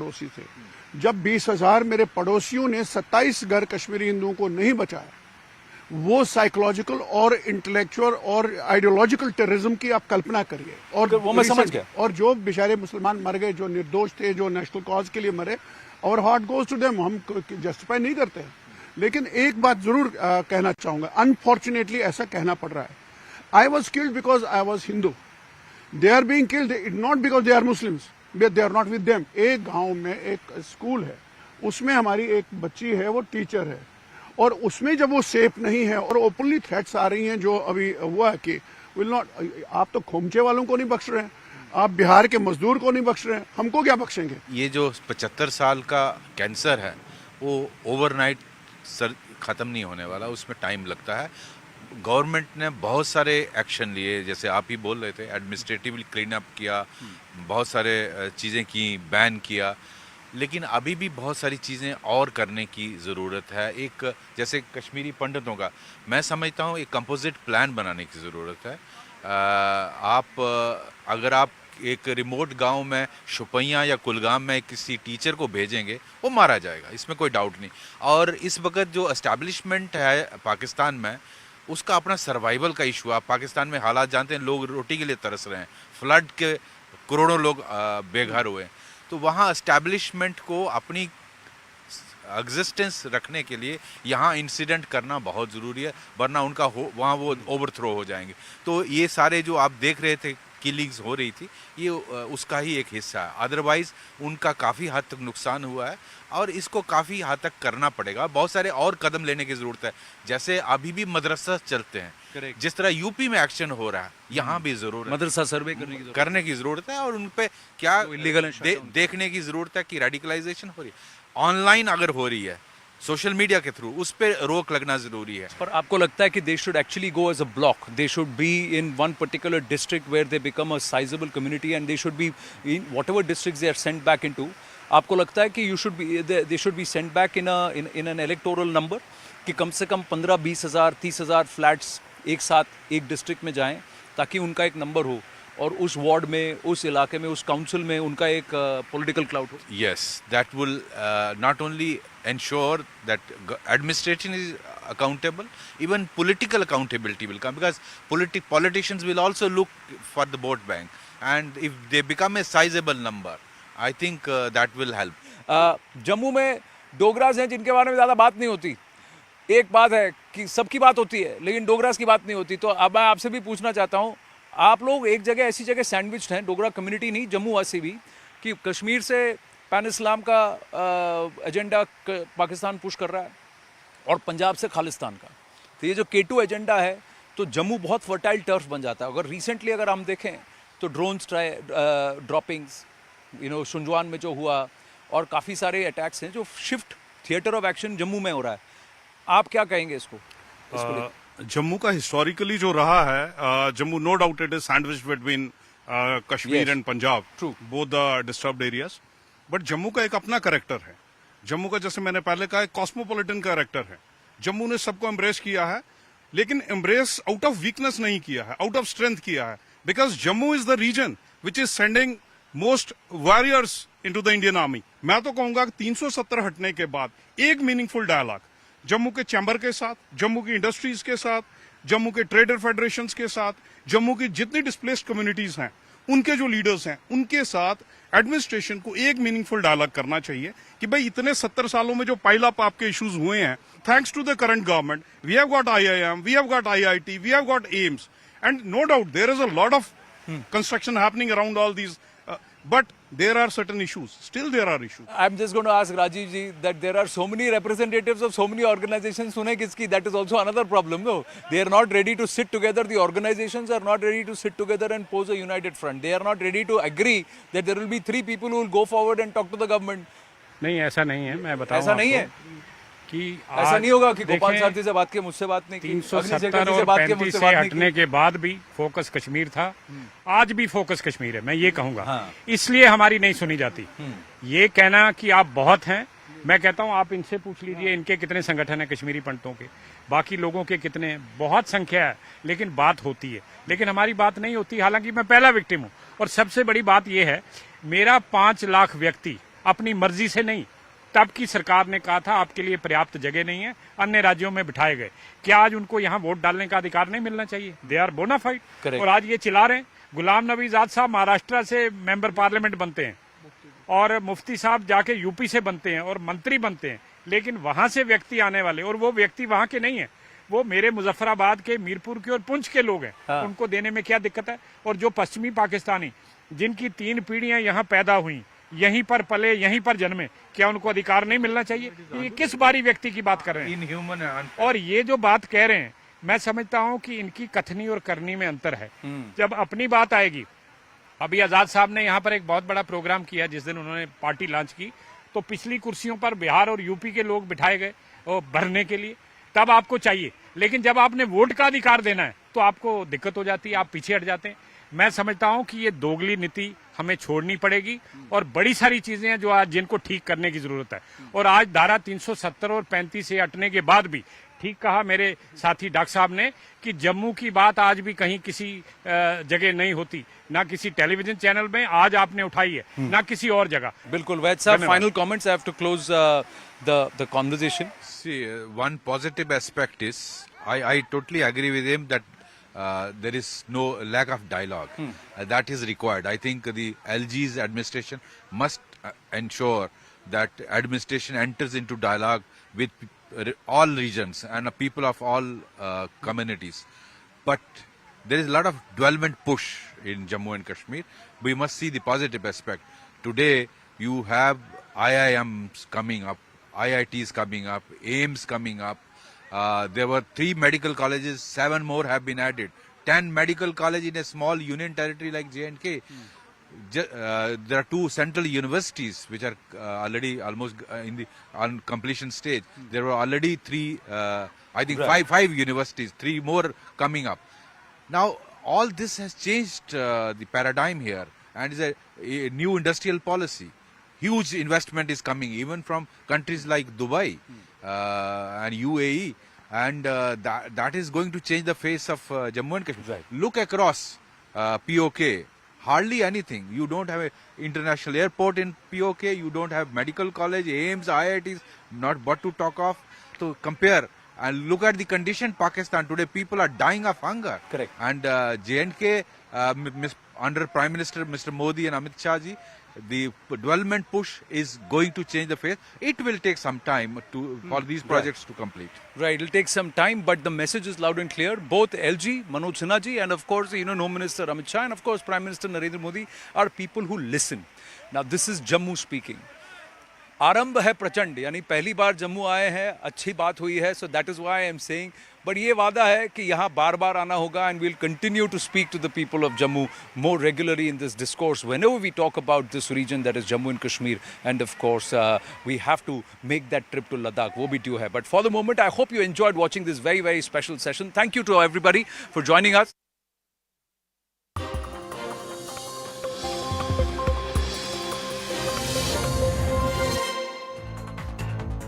पड़ोसी थे। जब 20,000 मेरे पड़ोसियों ने 27 घर कश्मीरी हिंदुओं को नहीं बचाया, वो साइकोलॉजिकल और इंटेलेक्चुअल और आइडियोलॉजिकल टेररिज्म की आप कल्पना करिए। और वो मैं समझ गया। और जो बेचारे मुसलमान मर गए, जो निर्दोष थे, जो नेशनल कॉज के लिए मरे, और हार्ट गोज टू देम, हम जस्टिफाई नहीं करते हैं। लेकिन एक बात जरूर कहना चाहूंगा, अनफॉर्चुनेटली ऐसा कहना पड़ रहा है। I was killed because I was Hindu, they are being killed not because they are Muslims, they are not with them. एक गांव में एक स्कूल है, उसमें हमारी एक बच्ची है, वो टीचर है, और उसमें जब वो सेफ नहीं है और ओपनली थ्रेट्स आ रही हैं, जो अभी हुआ है कि विल नॉट, आप तो खोमचे वालों को नहीं बख्श रहे हैं, आप बिहार के मजदूर को नहीं बख्श रहे हैं, हमको क्या बख्शेंगे? ये जो 75 साल का कैंसर है वो ओवरनाइट खत्म नहीं होने वाला, उसमें टाइम लगता है। गवर्नमेंट ने बहुत सारे एक्शन लिए, जैसे आप ही बोल रहे थे, एडमिनिस्ट्रेटिव क्लीन अप किया, बहुत सारे चीज़ें की, बैन किया, लेकिन अभी भी बहुत सारी चीज़ें और करने की ज़रूरत है। एक जैसे कश्मीरी पंडितों का, मैं समझता हूँ एक कंपोजिट प्लान बनाने की ज़रूरत है। अगर आप एक रिमोट गांव में शुपैया या कुलगाम में किसी टीचर को भेजेंगे, वो मारा जाएगा, इसमें कोई डाउट नहीं। और इस वक्त जो एस्टैब्लिशमेंट है पाकिस्तान में, उसका अपना सर्वाइवल का इशू है। आप पाकिस्तान में हालात जानते हैं, लोग रोटी के लिए तरस रहे हैं, फ्लड के करोड़ों लोग बेघर हुए, तो वहाँ एस्टैब्लिशमेंट को अपनी एग्जिस्टेंस रखने के लिए यहाँ इंसिडेंट करना बहुत ज़रूरी है, वरना उनका वहाँ वो ओवरथ्रो हो जाएंगे। तो ये सारे जो आप देख रहे थे किलिंग्स हो रही थी, ये उसका ही एक हिस्सा है। अदरवाइज़ उनका काफ़ी हद तक नुकसान हुआ है और इसको काफ़ी हद तक करना पड़ेगा। बहुत सारे और कदम लेने की ज़रूरत है, जैसे अभी भी मदरसा चलते हैं, जिस तरह यूपी में एक्शन हो रहा है, यहाँ भी ज़रूर मदरसा सर्वे करने की ज़रूरत है। और उन पर क्या देखने की ज़रूरत है कि रेडिकलाइजेशन हो रही है, ऑनलाइन अगर हो रही है, सोशल मीडिया के थ्रू, उस पर रोक लगना जरूरी है। पर आपको लगता है कि they should actually go as a block, they should be in one particular district where they become a sizeable community and they should be in whatever districts they are sent back into? आपको लगता है कि they should be sent back in an electoral number, कि कम से कम 15-20 हज़ार 30 हज़ार flats एक साथ एक डिस्ट्रिक्ट में जाएं, ताकि उनका एक नंबर हो और उस वार्ड में, उस इलाके में, उस काउंसिल में उनका एक पॉलिटिकल क्लाउड हो? Yes, that will not only ensure that administration is accountable, even political accountability will come, because politicians will also look for the vote bank, and if they become a sizable number, I think that will help. Jammu में डोगराज हैं जिनके बारे में ज़्यादा बात नहीं होती। एक बात है कि सबकी बात होती है, लेकिन डोगराज की बात नहीं होती। तो अब मैं आपसे भी पूछना चाहता हूँ, आप लोग एक जगह ऐसी जगह सैंडविच्ड हैं, डोगरा कम्युनिटी नहीं, जम्मू वासी भी, कि कश्मीर से पैन इस्लाम का एजेंडा पाकिस्तान पुश कर रहा है और पंजाब से खालिस्तान का। तो ये जो K2 एजेंडा है, तो जम्मू बहुत फर्टाइल टर्फ बन जाता है। अगर रिसेंटली अगर हम देखें तो ड्रोन्स ड्रॉपिंग्स, सुंजवान में जो हुआ, और काफ़ी सारे अटैक्स हैं, जो shift theatre of action Jammu में हो रहा है। आप क्या कहेंगे इसको? जम्मू का हिस्टोरिकली जो रहा है, Jammu no doubt it is sandwiched between Kashmir and Punjab, both the disturbed areas. But Jammu का एक अपना कैरेक्टर है। जम्मू का, जैसे मैंने पहले कहा, एक कॉस्मोपॉलिटन कैरेक्टर है। जम्मू ने सबको एम्ब्रेस किया है, लेकिन एम्ब्रेस आउट ऑफ वीकनेस नहीं किया है, आउट ऑफ स्ट्रेंथ किया है। Because Jammu is the region which is sending most warriors into the Indian army. मैं तो कहूंगा कि 370 हटने के बाद एक मीनिंगफुल डायलॉग जम्मू के चैम्बर के साथ, जम्मू की इंडस्ट्रीज के साथ, जम्मू के ट्रेडर फेडरेशंस के साथ, जम्मू की जितनी डिस्प्लेस्ड कम्युनिटीज हैं, उनके जो लीडर्स हैं, उनके साथ एडमिनिस्ट्रेशन को एक मीनिंगफुल डायलॉग करना चाहिए कि भाई इतने 70 सालों में जो पाइल अप आपके इश्यूज हुए हैं, thanks to the current government, we have got IIM, we have got IIT, we have got AIIMS, and no doubt there is a lot of construction happening around all these, but there are certain issues. Still there are issues. I'm just going to ask Rajiv ji that there are so many representatives of so many organizations. सुने किसकी? That is also another problem, no? They are not ready to sit together. The organizations are not ready to sit together and pose a united front. They are not ready to agree that there will be 3 people who will go forward and talk to the government. नहीं, ऐसा नहीं है। मैं बताऊं, ऐसा नहीं है कि ऐसा नहीं होगा कि गोपाल सारथी से बात की, मुझसे बात नहीं की, 370 और 35 से हटने के बाद भी फोकस कश्मीर था, आज भी फोकस कश्मीर है, मैं ये कहूंगा। हाँ। इसलिए हमारी नहीं सुनी जाती। ये कहना कि आप बहुत हैं, मैं कहता हूं आप इनसे पूछ लीजिए इनके कितने संगठन है कश्मीरी पंडितों के, बाकी लोगों के कितने हैं, बहुत संख्या है, लेकिन बात होती है, लेकिन हमारी बात नहीं होती। हालांकि मैं पहला विक्टिम हूं। और सबसे बड़ी बात यह है, मेरा 5 लाख व्यक्ति अपनी मर्जी से नहीं। तब की सरकार ने कहा था आपके लिए पर्याप्त जगह नहीं है, अन्य राज्यों में बिठाए गए। क्या आज उनको यहाँ वोट डालने का अधिकार नहीं मिलना चाहिए? They are bona fide. और आज ये चिल्ला रहे हैं। गुलाम नबी आजाद साहब महाराष्ट्र से मेंबर पार्लियामेंट बनते हैं और मुफ्ती साहब जाके यूपी से बनते हैं और मंत्री बनते हैं, लेकिन वहां से व्यक्ति आने वाले, और वो व्यक्ति वहां के नहीं है, वो मेरे मुजफ्फराबाद के, मीरपुर के और पुंछ के लोग हैं। उनको देने में क्या दिक्कत है? और जो पश्चिमी पाकिस्तानी जिनकी 3 पीढ़ियां यहाँ पैदा हुई, यहीं पर पले, यहीं पर जन्मे, क्या उनको अधिकार नहीं मिलना चाहिए? ये किस बारी व्यक्ति की बात कर रहे हैं? इनह्यूमन है। और ये जो बात कह रहे हैं, मैं समझता हूं कि इनकी कथनी और करनी में अंतर है। जब अपनी बात आएगी, अभी आजाद साहब ने यहाँ पर एक बहुत बड़ा प्रोग्राम किया जिस दिन उन्होंने पार्टी लॉन्च की, तो पिछली कुर्सियों पर बिहार और यूपी के लोग बिठाए गए भरने के लिए, तब आपको चाहिए। लेकिन जब आपने वोट का अधिकार देना है तो आपको दिक्कत हो जाती है, आप पीछे हट जाते हैं। मैं समझता हूं कि ये दोगली नीति हमें छोड़नी पड़ेगी और बड़ी सारी चीजें हैं जो आज जिनको ठीक करने की जरूरत है। और आज धारा 370 और 35 से हटने के बाद भी, ठीक कहा मेरे साथी डॉक्टर साहब ने कि जम्मू की बात आज भी कहीं किसी जगह नहीं होती, ना किसी टेलीविजन चैनल में आज आपने उठाई है, ना किसी और जगह। बिल्कुल। वैद साहब, final comments, I have to close the conversation. See, one positive aspect is I totally agree with him that there is no lack of dialogue. That is required. I think the LG's administration must ensure that administration enters into dialogue with all regions and people of all communities. But there is a lot of development push in Jammu and Kashmir. We must see the positive aspect. Today you have IIMs coming up, IITs coming up, AIMS coming up. There were 3 medical colleges, 7 more have been added. 10 medical colleges in a small union territory like J&K. There are 2 central universities which are already almost in the on completion stage. There were already 3, I think five universities, 3 more coming up. Now all this has changed the paradigm here, and is a new industrial policy. Huge investment is coming even from countries like Dubai and UAE, and that is going to change the face of Jammu and Kashmir. Look across POK, hardly anything. You don't have an international airport in POK, you don't have medical college, AIMS, IITs, not but to talk of. To compare and look at the condition Pakistan today, people are dying of hunger. Correct. And J&K under Prime Minister Mr. Modi and Amit Shah ji, the development push is going to change the face. It will take some time for these projects to complete. Right, it'll take some time, but the message is loud and clear. Both LG, Manoj Sinha ji, and of course, Home Minister Amit Shah, and of course, Prime Minister Narendra Modi are people who listen. Now, this is Jammu speaking. आरंभ है प्रचंड, यानी पहली बार जम्मू आए हैं, अच्छी बात हुई है, so that is why I am saying. But ये वादा है कि यहाँ बार बार आना होगा, and we'll continue to speak to the people of Jammu more regularly in this discourse whenever we talk about this region that is Jammu and Kashmir. And of course, we have to make that trip to Ladakh. वो भी due है. But for the moment, I hope you enjoyed watching this very, very special session. Thank you to everybody for joining us.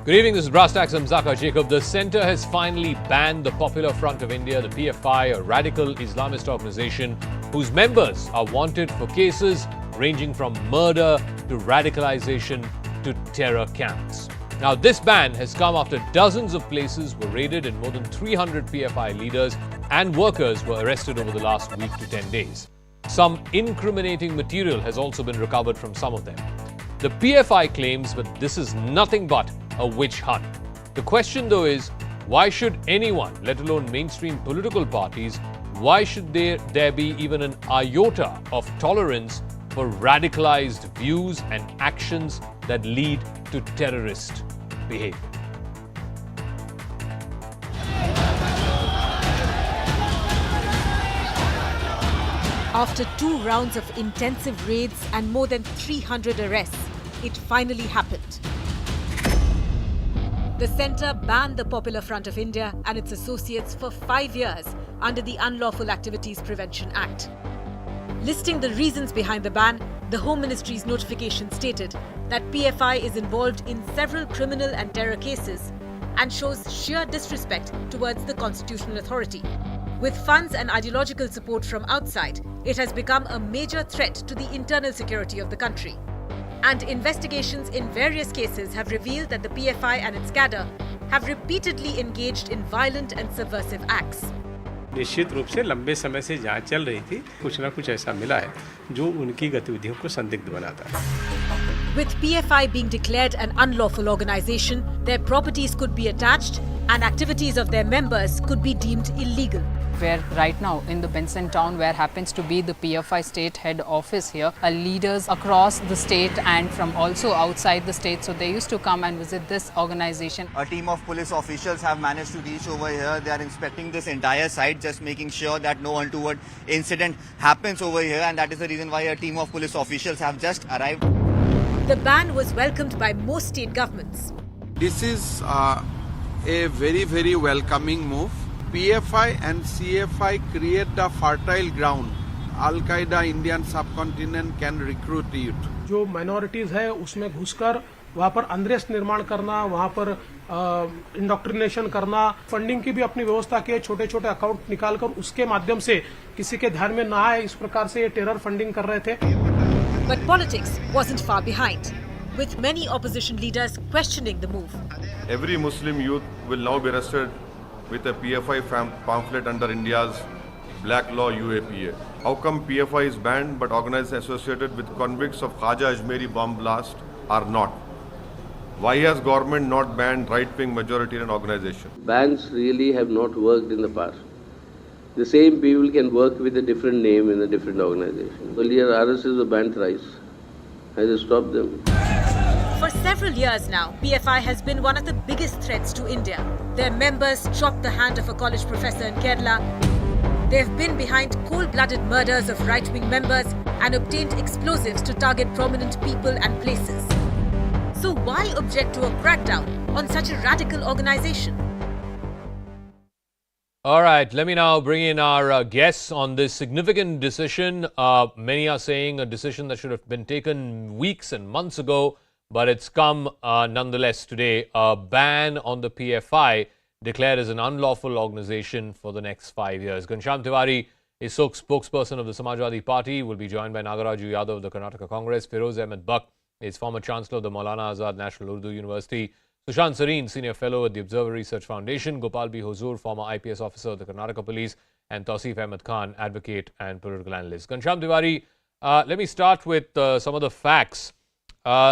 Good evening, this is Brass Tacks. I'm Zaka Jacob. The centre has finally banned the Popular Front of India, the PFI, a radical Islamist organisation whose members are wanted for cases ranging from murder to radicalisation to terror camps. Now, this ban has come after dozens of places were raided and more than 300 PFI leaders and workers were arrested over the last week to 10 days. Some incriminating material has also been recovered from some of them. The PFI claims that this is nothing but a witch hunt. The question though is, why should anyone, let alone mainstream political parties, why should there be even an iota of tolerance for radicalized views and actions that lead to terrorist behavior? After 2 rounds of intensive raids and more than 300 arrests, it finally happened. The centre banned the Popular Front of India and its associates for 5 years under the Unlawful Activities Prevention Act. Listing the reasons behind the ban, the Home Ministry's notification stated that PFI is involved in several criminal and terror cases and shows sheer disrespect towards the constitutional authority. With funds and ideological support from outside, it has become a major threat to the internal security of the country. And investigations in various cases have revealed that the PFI and its cadre have repeatedly engaged in violent and subversive acts. निश्चित रूप से लंबे समय से जांच चल रही थी, कुछ ना कुछ ऐसा मिला है जो उनकी गतिविधियों को संदिग्ध बनाता है। With PFI being declared an unlawful organization, their properties could be attached and activities of their members could be deemed illegal. Where right now in the Benson town, where happens to be the PFI state head office here, are leaders across the state and from also outside the state. So they used to come and visit this organization. A team of police officials have managed to reach over here. They are inspecting this entire site, just making sure that no untoward incident happens over here. And that is the reason why a team of police officials have just arrived. The ban was welcomed by most state governments. This is a very, very welcoming move. PFI and CFI create the fertile ground. Al-Qaeda Indian subcontinent can recruit youth. जो minorities है उसमें घुसकर वहाँ पर unrest निर्माण करना, वहाँ पर इंडोक्ट्रिनेशन करना, फंडिंग की भी अपनी व्यवस्था की है, छोटे छोटे अकाउंट निकालकर उसके माध्यम से किसी के ध्यान में ना आए इस प्रकार से ये टेरर फंडिंग कर रहे थे। But politics wasn't far behind, with many opposition leaders questioning the move. Every Muslim youth will now be arrested with a PFI pamphlet under India's black law UAPA. How come PFI is banned but organizations associated with convicts of Khaja Ajmeri bomb blast are not? Why has government not banned right-wing majoritarian organization? Bans really have not worked in the past. The same people can work with a different name in a different organization. Earlier RSS was banned thrice. Has it stopped them? For several years now, PFI has been one of the biggest threats to India. Their members chopped the hand of a college professor in Kerala. They've been behind cold-blooded murders of right-wing members and obtained explosives to target prominent people and places. So why object to a crackdown on such a radical organization? All right, let me now bring in our guests on this significant decision. Many are saying a decision that should have been taken weeks and months ago, but it's come nonetheless today. A ban on the PFI declared as an unlawful organization for the next 5 years. Ghanshyam Tiwari is spokesperson of the Samajwadi Party, will be joined by Nagaraju Yadav of the Karnataka Congress. Feroz Ahmed Buck is former Chancellor of the Maulana Azad National Urdu University. Sushant Sareen, Senior Fellow at the Observer Research Foundation. Gopal B. Huzur, former IPS officer of the Karnataka Police. And Tausif Ahmed Khan, advocate and political analyst. Ghanshyam Tiwari, let me start with some of the facts.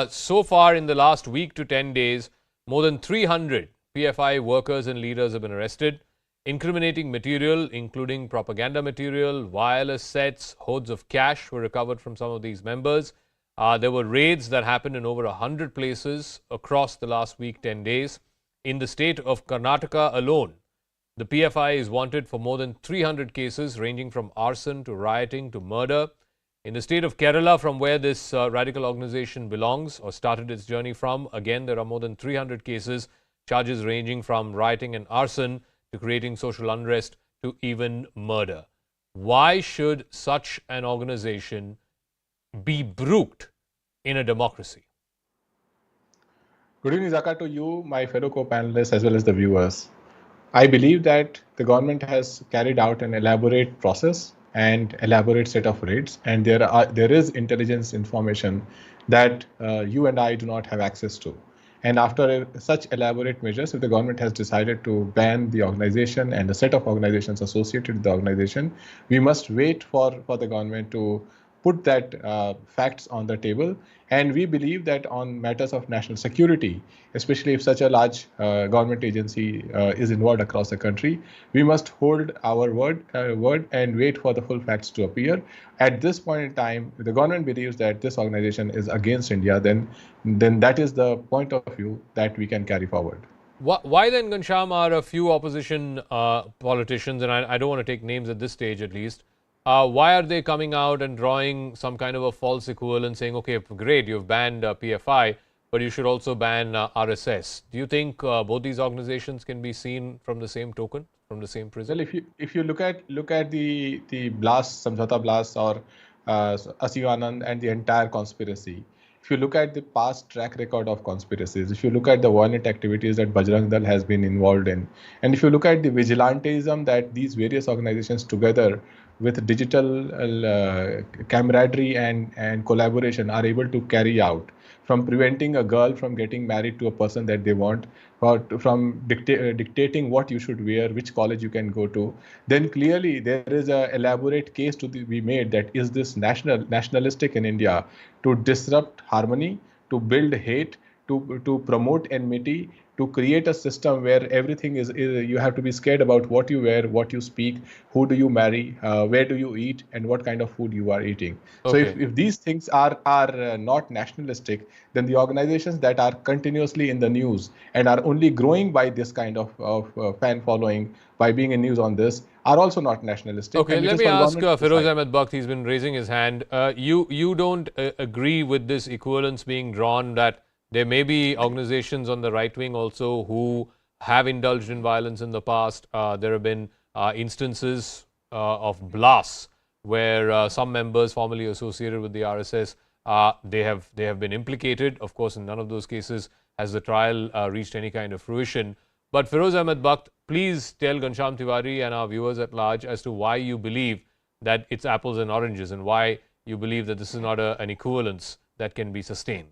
So far in the last week to 10 days, more than 300 PFI workers and leaders have been arrested. Incriminating material, including propaganda material, wireless sets, hoards of cash were recovered from some of these members. There were raids that happened in over 100 places across the last week, 10 days. In the state of Karnataka alone, the PFI is wanted for more than 300 cases ranging from arson to rioting to murder. In the state of Kerala, from where this radical organization belongs or started its journey from, again, there are more than 300 cases, charges ranging from rioting and arson to creating social unrest to even murder. Why should such an organization be brooked in a democracy? Good evening, Zaka, to you, my fellow co-panelists, as well as the viewers. I believe that the government has carried out an elaborate process and elaborate set of raids, and there is intelligence information that you and I do not have access to. And after such elaborate measures, if the government has decided to ban the organization and the set of organizations associated with the organization, we must wait for the government to put that facts on the table. And we believe that on matters of national security, especially if such a large government agency is involved across the country, we must hold our word and wait for the full facts to appear. At this point in time, if the government believes that this organization is against India, then that is the point of view that we can carry forward. Why then, Ghanshyam, are a few opposition politicians, and I don't want to take names at this stage at least, why are they coming out and drawing some kind of a false equivalent saying, okay, great, you've banned PFI, but you should also ban RSS? Do you think both these organizations can be seen from the same token, from the same prism? Well, if you look at the blast, Samjhauta blast, or Asivanand and the entire conspiracy, if you look at the past track record of conspiracies, if you look at the violent activities that Bajrang Dal has been involved in, and if you look at the vigilantism that these various organizations together with digital camaraderie and collaboration are able to carry out, from preventing a girl from getting married to a person that they want, or from dictating what you should wear, which college you can go to, then clearly there is a elaborate case to be made that is this nationalistic in India to disrupt harmony, to build hate, to promote enmity, to create a system where everything is you have to be scared about what you wear, what you speak, who do you marry, where do you eat, and what kind of food you are eating. So if these things are not nationalistic, then the organizations that are continuously in the news and are only growing by this kind of fan following, by being in news on this, are also not nationalistic. Okay, let me ask Feroz Ahmed Bakht, he's been raising his hand. You don't agree with this equivalence being drawn that there may be organizations on the right wing also who have indulged in violence in the past. There have been instances of blasts where some members formerly associated with the RSS, they have been implicated. Of course, in none of those cases has the trial reached any kind of fruition. But Feroz Ahmed Bakht, please tell Ghanshyam Tiwari and our viewers at large as to why you believe that it's apples and oranges, and why you believe that this is not an equivalence that can be sustained.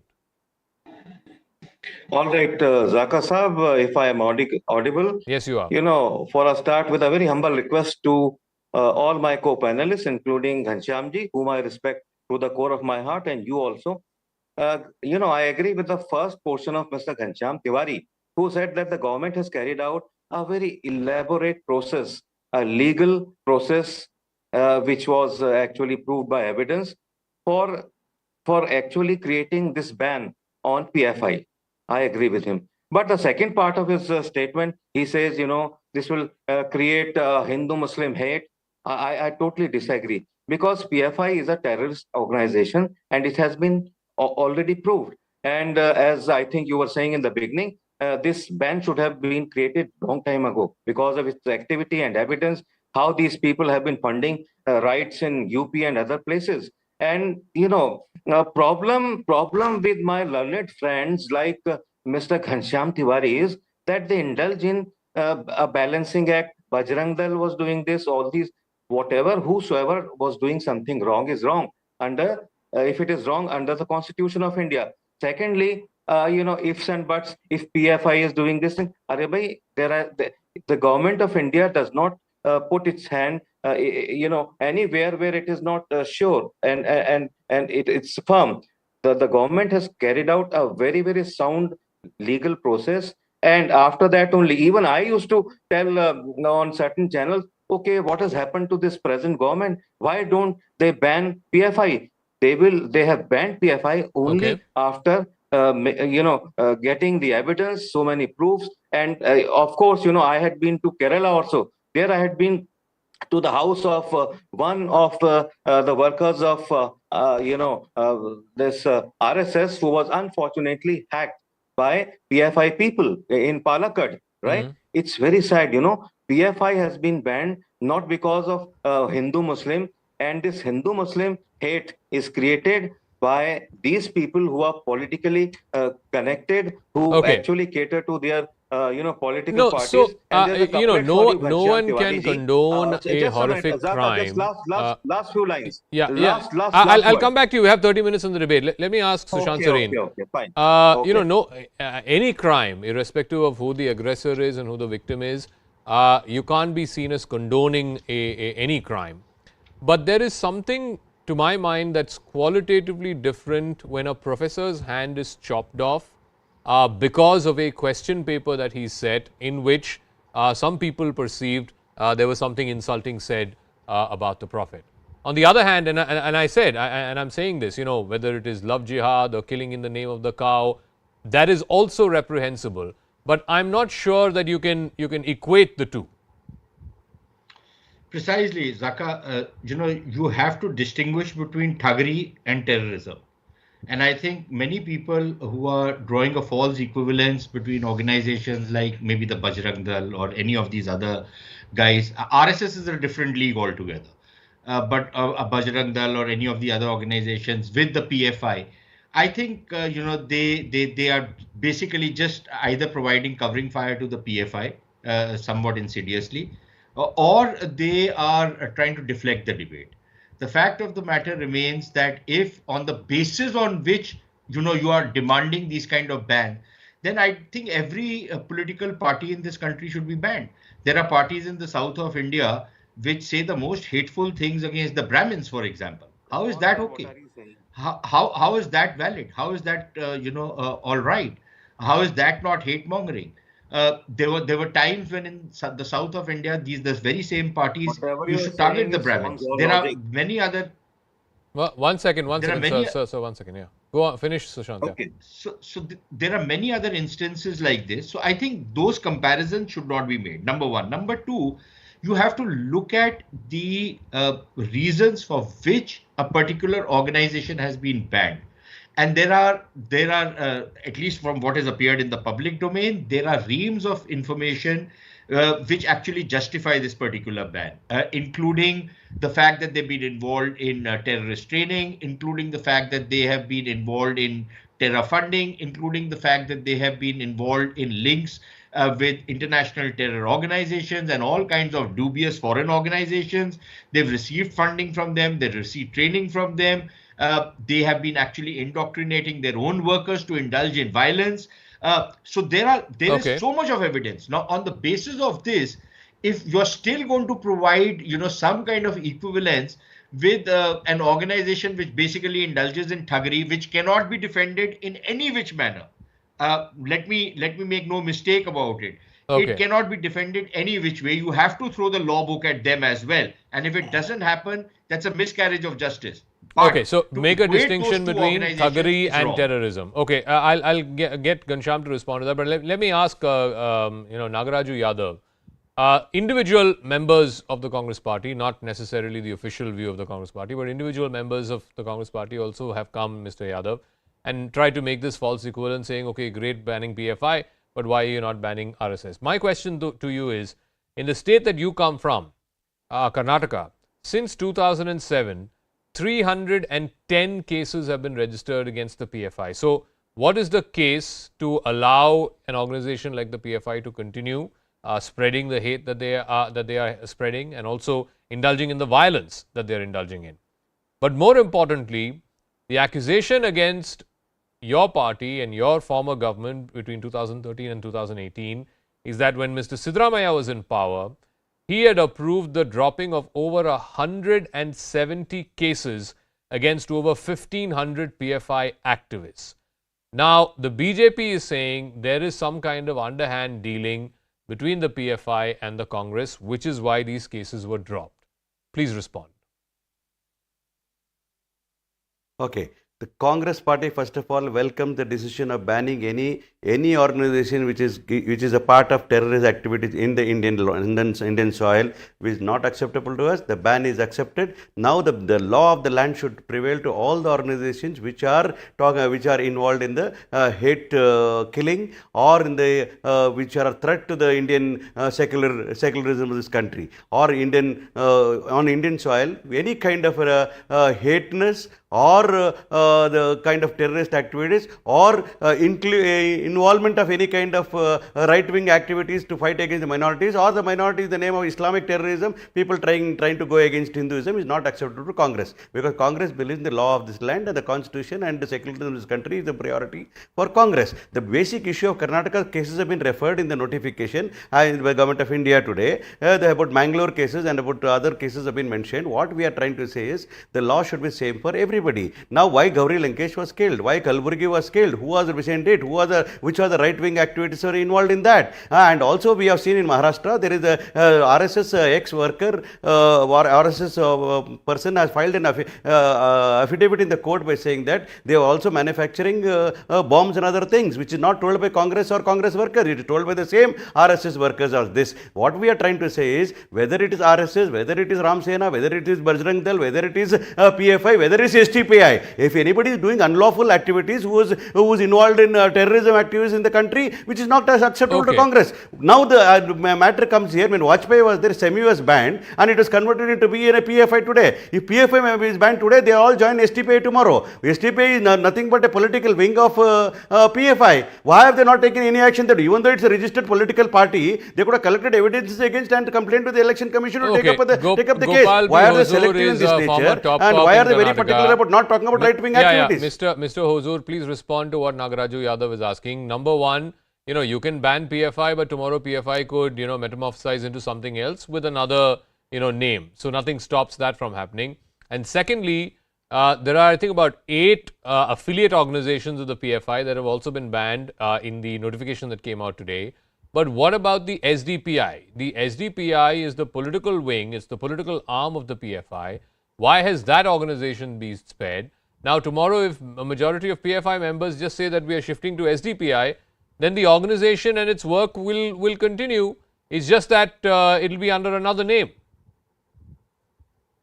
All right, Zaka Saab, if I am audible. Yes, you are. You know, for a start, with a very humble request to all my co-panelists, including Ghanshyamji, whom I respect to the core of my heart, and you also. You know, I agree with the first portion of Mr. Ghanshyam Tiwari, who said that the government has carried out a very elaborate process, a legal process, which was actually proved by evidence for actually creating this ban on PFI. I agree with him. But the second part of his statement, he says, you know, this will create Hindu-Muslim hate. I totally disagree, because PFI is a terrorist organization and it has been already proved. And as I think you were saying in the beginning, this ban should have been created long time ago because of its activity and evidence, how these people have been funding riots in UP and other places. And, you know, problem with my learned friends like Mr. Ghanshyam Tiwari is that they indulge in a balancing act. Bajrang Dal was doing this, all these, whatever, whosoever was doing something wrong is wrong under, if it is wrong under the Constitution of India. Secondly, you know, ifs and buts, if PFI is doing this thing, the government of India does not put its hand you know, anywhere where it is not sure and it's firm. The government has carried out a very, very sound legal process, and after that only, even I used to tell on certain channels, okay, what has happened to this present government? Why don't they ban PFI? They have banned PFI only after you know, getting the evidence, so many proofs, and of course, you know, I had been to Kerala also. There I had been to the house of one of the workers of you know, this RSS, who was unfortunately hacked by PFI people in Palakkad, right? It's very sad, you know. PFI has been banned not because of Hindu-Muslim, and this Hindu-Muslim hate is created by these people who are politically connected, who actually cater to their you know, political parties. So, you know, no one can condone a horrific crime. Just last few lines. I'll come back to you. We have 30 minutes on the debate. Let me ask Sushant Sareen. Okay, fine. You know, any crime, irrespective of who the aggressor is and who the victim is, you can't be seen as condoning any crime. But there is something, to my mind, that's qualitatively different when a professor's hand is chopped off because of a question paper that he set, in which some people perceived there was something insulting said about the Prophet. On the other hand, and I said, and I'm saying this, you know, whether it is love jihad or killing in the name of the cow, that is also reprehensible. But I'm not sure that you can equate the two. Precisely, Zaka. You know, you have to distinguish between thuggery and terrorism. And I think many people who are drawing a false equivalence between organizations like maybe the Bajrang Dal or any of these other guys, RSS is a different league altogether. But a Bajrang Dal or any of the other organizations with the PFI, I think, you know, they are basically just either providing covering fire to the PFI somewhat insidiously, or they are trying to deflect the debate. The fact of the matter remains that if on the basis on which you are demanding these kind of ban, then I think every political party in this country should be banned. There are parties in the south of India which say the most hateful things against the Brahmins, for example. How is that okay? How is that valid? How is that all right? How is that not hate mongering? There were times when in the south of India, the very same parties Whatever used you are to target saying the is Brahmins. your There are logic. many other. Well, one second, There are many. sir, 1 second. Yeah, go on, finish, Sushant. Yeah. Okay. There are many other instances like this. So I think those comparisons should not be made. Number one. Number two, you have to look at the reasons for which a particular organization has been banned. And there are at least from what has appeared in the public domain, there are reams of information which actually justify this particular ban, including the fact that they've been involved in terrorist training, including the fact that they have been involved in terror funding, including the fact that they have been involved in links with international terror organizations and all kinds of dubious foreign organizations. They've received funding from them, they've received training from them. They have been actually indoctrinating their own workers to indulge in violence. So there is so much of evidence. Now, on the basis of this, if you're still going to provide, some kind of equivalence with an organization which basically indulges in thuggery, which cannot be defended in any which manner. Let me make no mistake about it. Okay. It cannot be defended any which way. You have to throw the law book at them as well. And if it doesn't happen, that's a miscarriage of justice. But Okay, so make a equate those distinction two between organizations thuggery is and wrong. terrorism. Okay, I'll get Ghanshyam to respond to that, but let me ask, Nagaraju Yadav, individual members of the Congress Party, not necessarily the official view of the Congress Party, but individual members of the Congress Party also have come, Mr. Yadav, and tried to make this false equivalent, saying, okay, great banning PFI, but why are you not banning RSS? My question to you is, in the state that you come from, Karnataka, since 2007, 310 cases have been registered against the PFI. So, what is the case to allow an organization like the PFI to continue spreading the hate that they are spreading, and also indulging in the violence that they are indulging in? But more importantly, the accusation against your party and your former government between 2013 and 2018 is that when Mr. Siddaramaiah was in power, he had approved the dropping of over 170 cases against over 1,500 PFI activists. Now, the BJP is saying there is some kind of underhand dealing between the PFI and the Congress, which is why these cases were dropped. Please respond. Okay. The Congress party, first of all, welcomed the decision of banning any organization which is a part of terrorist activities in the Indian soil, which is not acceptable to us. The ban is accepted. Now the law of the land should prevail to all the organizations which are involved in the hate killing, or in the which are a threat to the Indian secularism of this country, or on Indian soil. Any kind of hateness or the kind of terrorist activities, or involvement of any kind of right-wing activities to fight against the minorities, or the minorities in the name of Islamic terrorism, people trying to go against Hinduism, is not acceptable to Congress, because Congress believes in the law of this land and the constitution, and the secularism of this country is the priority for Congress. The basic issue of Karnataka cases have been referred in the notification by the Government of India today. About Mangalore cases and about other cases have been mentioned. What we are trying to say is the law should be same for everybody. Now, why Gauri Lankesh was killed? Why Kalburgi was killed? Who was representing it? Which are the right-wing activities were involved in that? And also, we have seen in Maharashtra, there is a RSS ex-worker or RSS person has filed an affidavit in the court by saying that they are also manufacturing bombs and other things, which is not told by Congress or Congress workers. It is told by the same RSS workers as this. What we are trying to say is, whether it is RSS, whether it is Ram Sena, whether it is Bajrang Dal, whether it is PFI, whether it is STPI, if anybody is doing unlawful activities, who is involved in terrorism activists in the country, which is not as acceptable to Okay. Congress. Now the matter comes here. When Vajpayee was there, SEMI was banned, and it was converted into be in a PFI today. If PFI is banned today, they all join STPI tomorrow. STPI is nothing but a political wing of PFI. Why have they not taken any action that, even though it's a registered political party, they could have collected evidences against and complained to the election commission to take up the case? Why are they selective in this nature, and why are they very particular about not talking about right-wing activities? Mr. Huzur, please respond to what Nagaraju Yadav is asking. Number one, you can ban PFI, but tomorrow PFI could, metamorphosize into something else with another, name. So nothing stops that from happening. And secondly, there are, I think, about 8 affiliate organizations of the PFI that have also been banned in the notification that came out today. But what about the SDPI? The SDPI is the political wing, it's the political arm of the PFI. Why has that organization been spared? Now, tomorrow, if a majority of PFI members just say that we are shifting to SDPI, then the organization and its work will continue. It's just that it'll be under another name.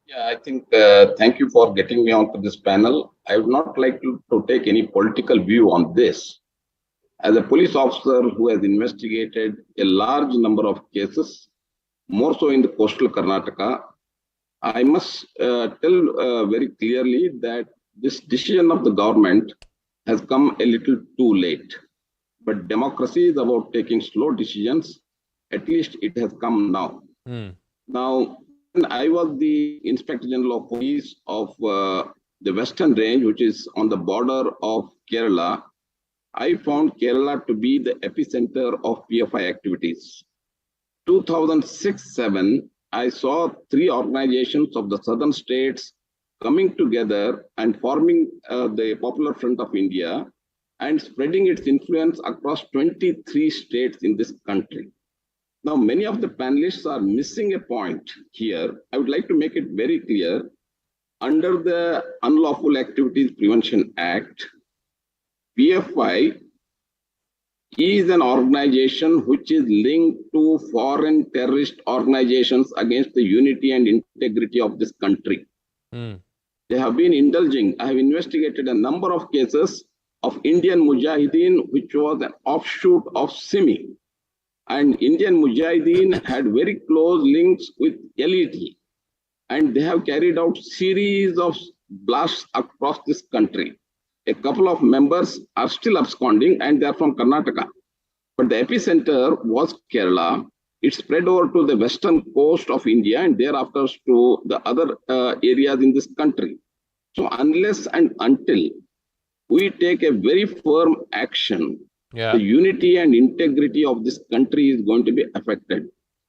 Yeah, I think, thank you for getting me onto this panel. I would not like to take any political view on this. As a police officer who has investigated a large number of cases, more so in the coastal Karnataka, I must tell very clearly that this decision of the government has come a little too late. But democracy is about taking slow decisions. At least it has come now. Now, when I was the Inspector General of Police of the Western Range, which is on the border of Kerala, I found Kerala to be the epicenter of PFI activities. 2006-07, I saw 3 organizations of the southern states coming together and forming the Popular Front of India and spreading its influence across 23 states in this country. Now, many of the panelists are missing a point here. I would like to make it very clear. Under the Unlawful Activities Prevention Act, PFI is an organization which is linked to foreign terrorist organizations against the unity and integrity of this country. They have been indulging. I have investigated a number of cases of Indian Mujahideen, which was an offshoot of SIMI. And Indian Mujahideen had very close links with LET. And they have carried out series of blasts across this country. A couple of members are still absconding, and they are from Karnataka. But the epicenter was Kerala. It spread over to the western coast of India and thereafter to the other areas in this country. So unless and until we take a very firm action, the unity and integrity of this country is going to be affected.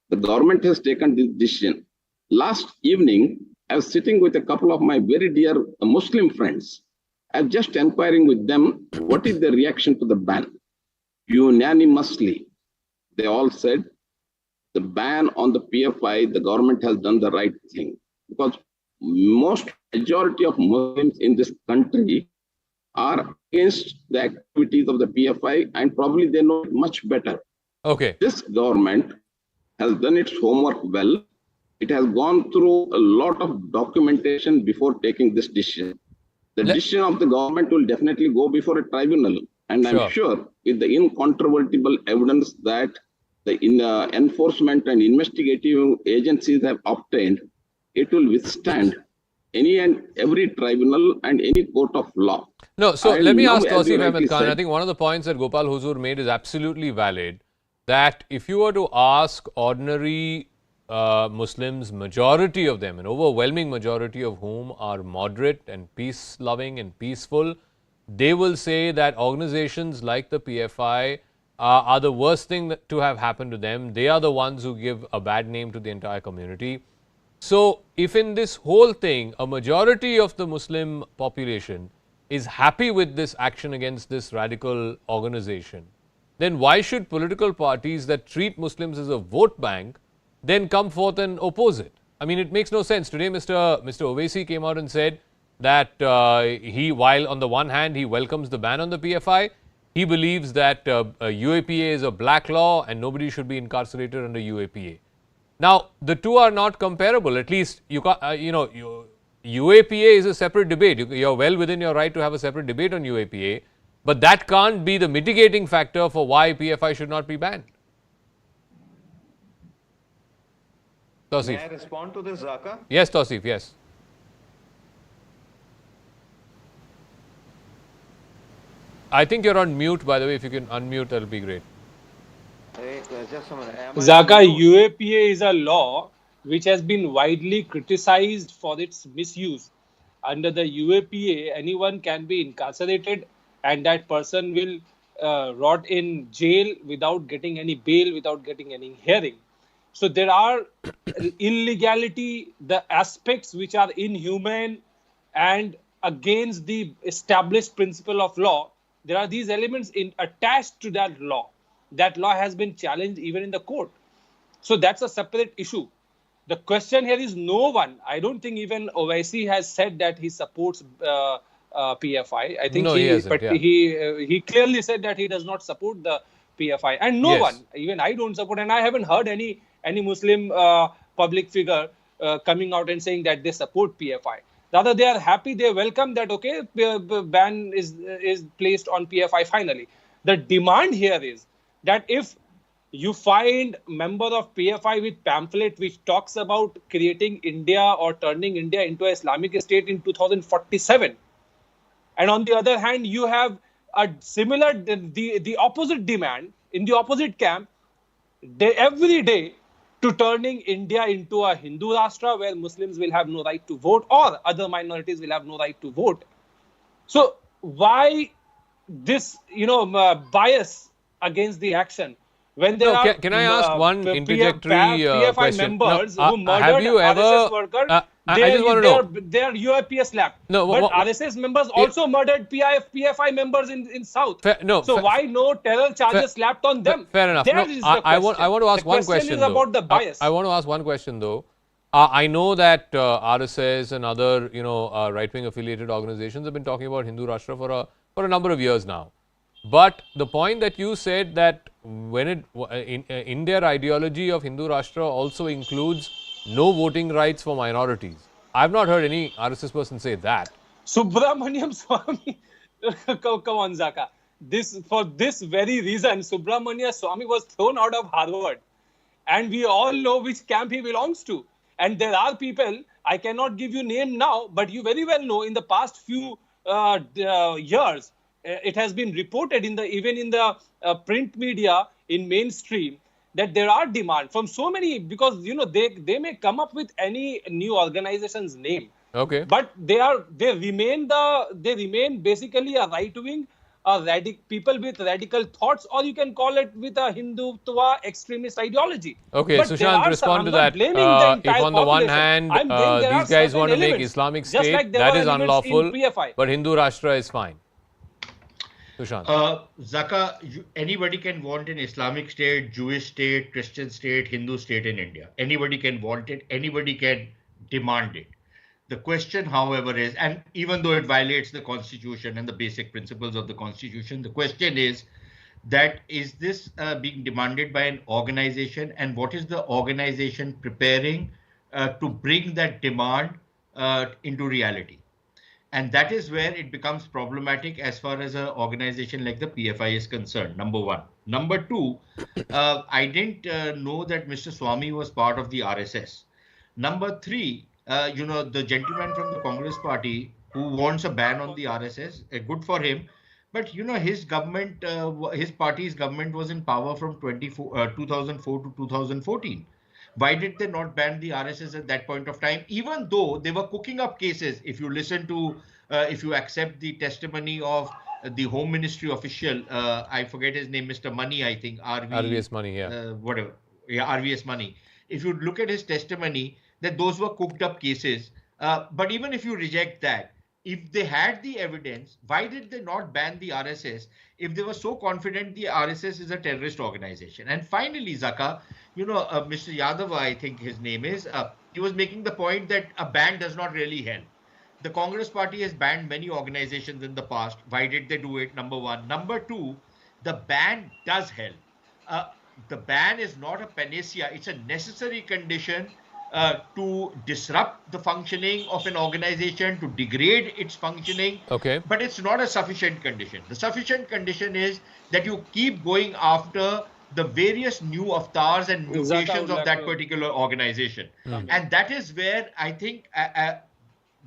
The government has taken this decision. Last evening, I was sitting with a couple of my very dear Muslim friends. I was just inquiring with them, what is the reaction to the ban? Unanimously, they all said, the ban on the PFI, the government has done the right thing. Because majority of Muslims in this country are against the activities of the PFI, and probably they know it much better. Okay. This government has done its homework well. It has gone through a lot of documentation before taking this decision. The decision of the government will definitely go before a tribunal. And I'm sure with the incontrovertible evidence that the enforcement and investigative agencies have obtained, it will withstand any and every tribunal and any court of law. No, so let me ask Tawseef Ahmed Khan. said, I think one of the points that Gopal Huzur made is absolutely valid, that if you were to ask ordinary Muslims, majority of them, an overwhelming majority of whom are moderate and peace-loving and peaceful, they will say that organizations like the PFI are the worst thing to have happened to them. They are the ones who give a bad name to the entire community. So, if in this whole thing, a majority of the Muslim population is happy with this action against this radical organization, then why should political parties that treat Muslims as a vote bank then come forth and oppose it? I mean, it makes no sense. Today, Mr. Owaisi came out and said that while on the one hand he welcomes the ban on the PFI, he believes that UAPA is a black law and nobody should be incarcerated under UAPA. Now, the two are not comparable. At least, UAPA is a separate debate. You're well within your right to have a separate debate on UAPA. But that can't be the mitigating factor for why PFI should not be banned. May Tausif. I respond to this, Zaka? Yes, Tausif, yes. I think you're on mute, by the way. If you can unmute, that'll be great. Just a minute. Am I Zaka, on mute? UAPA is a law which has been widely criticized for its misuse. Under the UAPA, anyone can be incarcerated and that person will rot in jail without getting any bail, without getting any hearing. So there are illegality, the aspects which are inhumane and against the established principle of law. There are these elements attached to that law. That law has been challenged even in the court. So that's a separate issue. The question here is no one. I don't think even Owaisi has said that he supports PFI. I think No, he hasn't, yeah. he clearly said that he does not support the PFI, and no Yes. one, even I don't support, and I haven't heard any Muslim public figure coming out and saying that they support PFI. Rather, they are happy, they welcome that ban is placed on PFI finally. The demand here is that if you find member of PFI with pamphlet which talks about creating India or turning India into an Islamic state in 2047, and on the other hand you have a similar the opposite demand in the opposite camp every day to turning India into a Hindu Rashtra where Muslims will have no right to vote or other minorities will have no right to vote. So why this bias against the action when there are can I ask one interjectory PFI question? members No, who murdered have you ever? RSS worker? I just want to know. They are UAPS slapped. No, but RSS members also murdered PFI members in South. So why no terror charges slapped on them? Fair enough. There No, is the I want to ask one question. question Is though. about the bias. I want to ask one question though. I know that RSS and other right-wing affiliated organizations have been talking about Hindu Rashtra for a number of years now. But the point that you said that when in their ideology of Hindu Rashtra also includes no voting rights for minorities. I've not heard any RSS person say that. Subramaniam Swamy, come on, Zaka. For this very reason, Subramaniam Swamy was thrown out of Harvard, and we all know which camp he belongs to. And there are people, I cannot give you name now, but you very well know in the past few years, it has been reported even in the print media in mainstream that there are demand from so many, because they may come up with any new organization's name. Okay. But they remain basically a right wing, people with radical thoughts, or you can call it with a Hindutva extremist ideology. Okay, but Sushant, respond to that. If on the one hand, these guys want to make Islamic State, like that is unlawful, PFI. but Hindu Rashtra is fine. Sushant. Zaka, anybody can want an Islamic state, Jewish state, Christian state, Hindu state in India. Anybody can want it. Anybody can demand it. The question, however, is, and even though it violates the Constitution and the basic principles of the Constitution, the question is that is this being demanded by an organization, and what is the organization preparing to bring that demand into reality? And that is where it becomes problematic as far as an organization like the PFI is concerned, number one. Number two, I didn't know that Mr. Swamy was part of the RSS. Number three, the gentleman from the Congress party who wants a ban on the RSS, good for him. But, his government, his party's government was in power from 2004 to 2014. Why did they not ban the RSS at that point of time, even though they were cooking up cases? If you listen to, if you accept the testimony of the Home Ministry official, I forget his name, Mr. Money, I think, RVS Money, yeah. Whatever. Yeah, RVS Money. If you look at his testimony, that those were cooked up cases. But even if you reject that, if they had the evidence, why did they not ban the RSS if they were so confident the RSS is a terrorist organization? And finally, Zaka, Mr. Yadav, I think his name is, he was making the point that a ban does not really help. The Congress party has banned many organizations in the past. Why did they do it? Number one. Number two, the ban does help. The ban is not a panacea. It's a necessary condition to disrupt the functioning of an organization, to degrade its functioning. Okay. But it's not a sufficient condition. The sufficient condition is that you keep going after the various new avatars and mutations of that particular organization. And that is where I think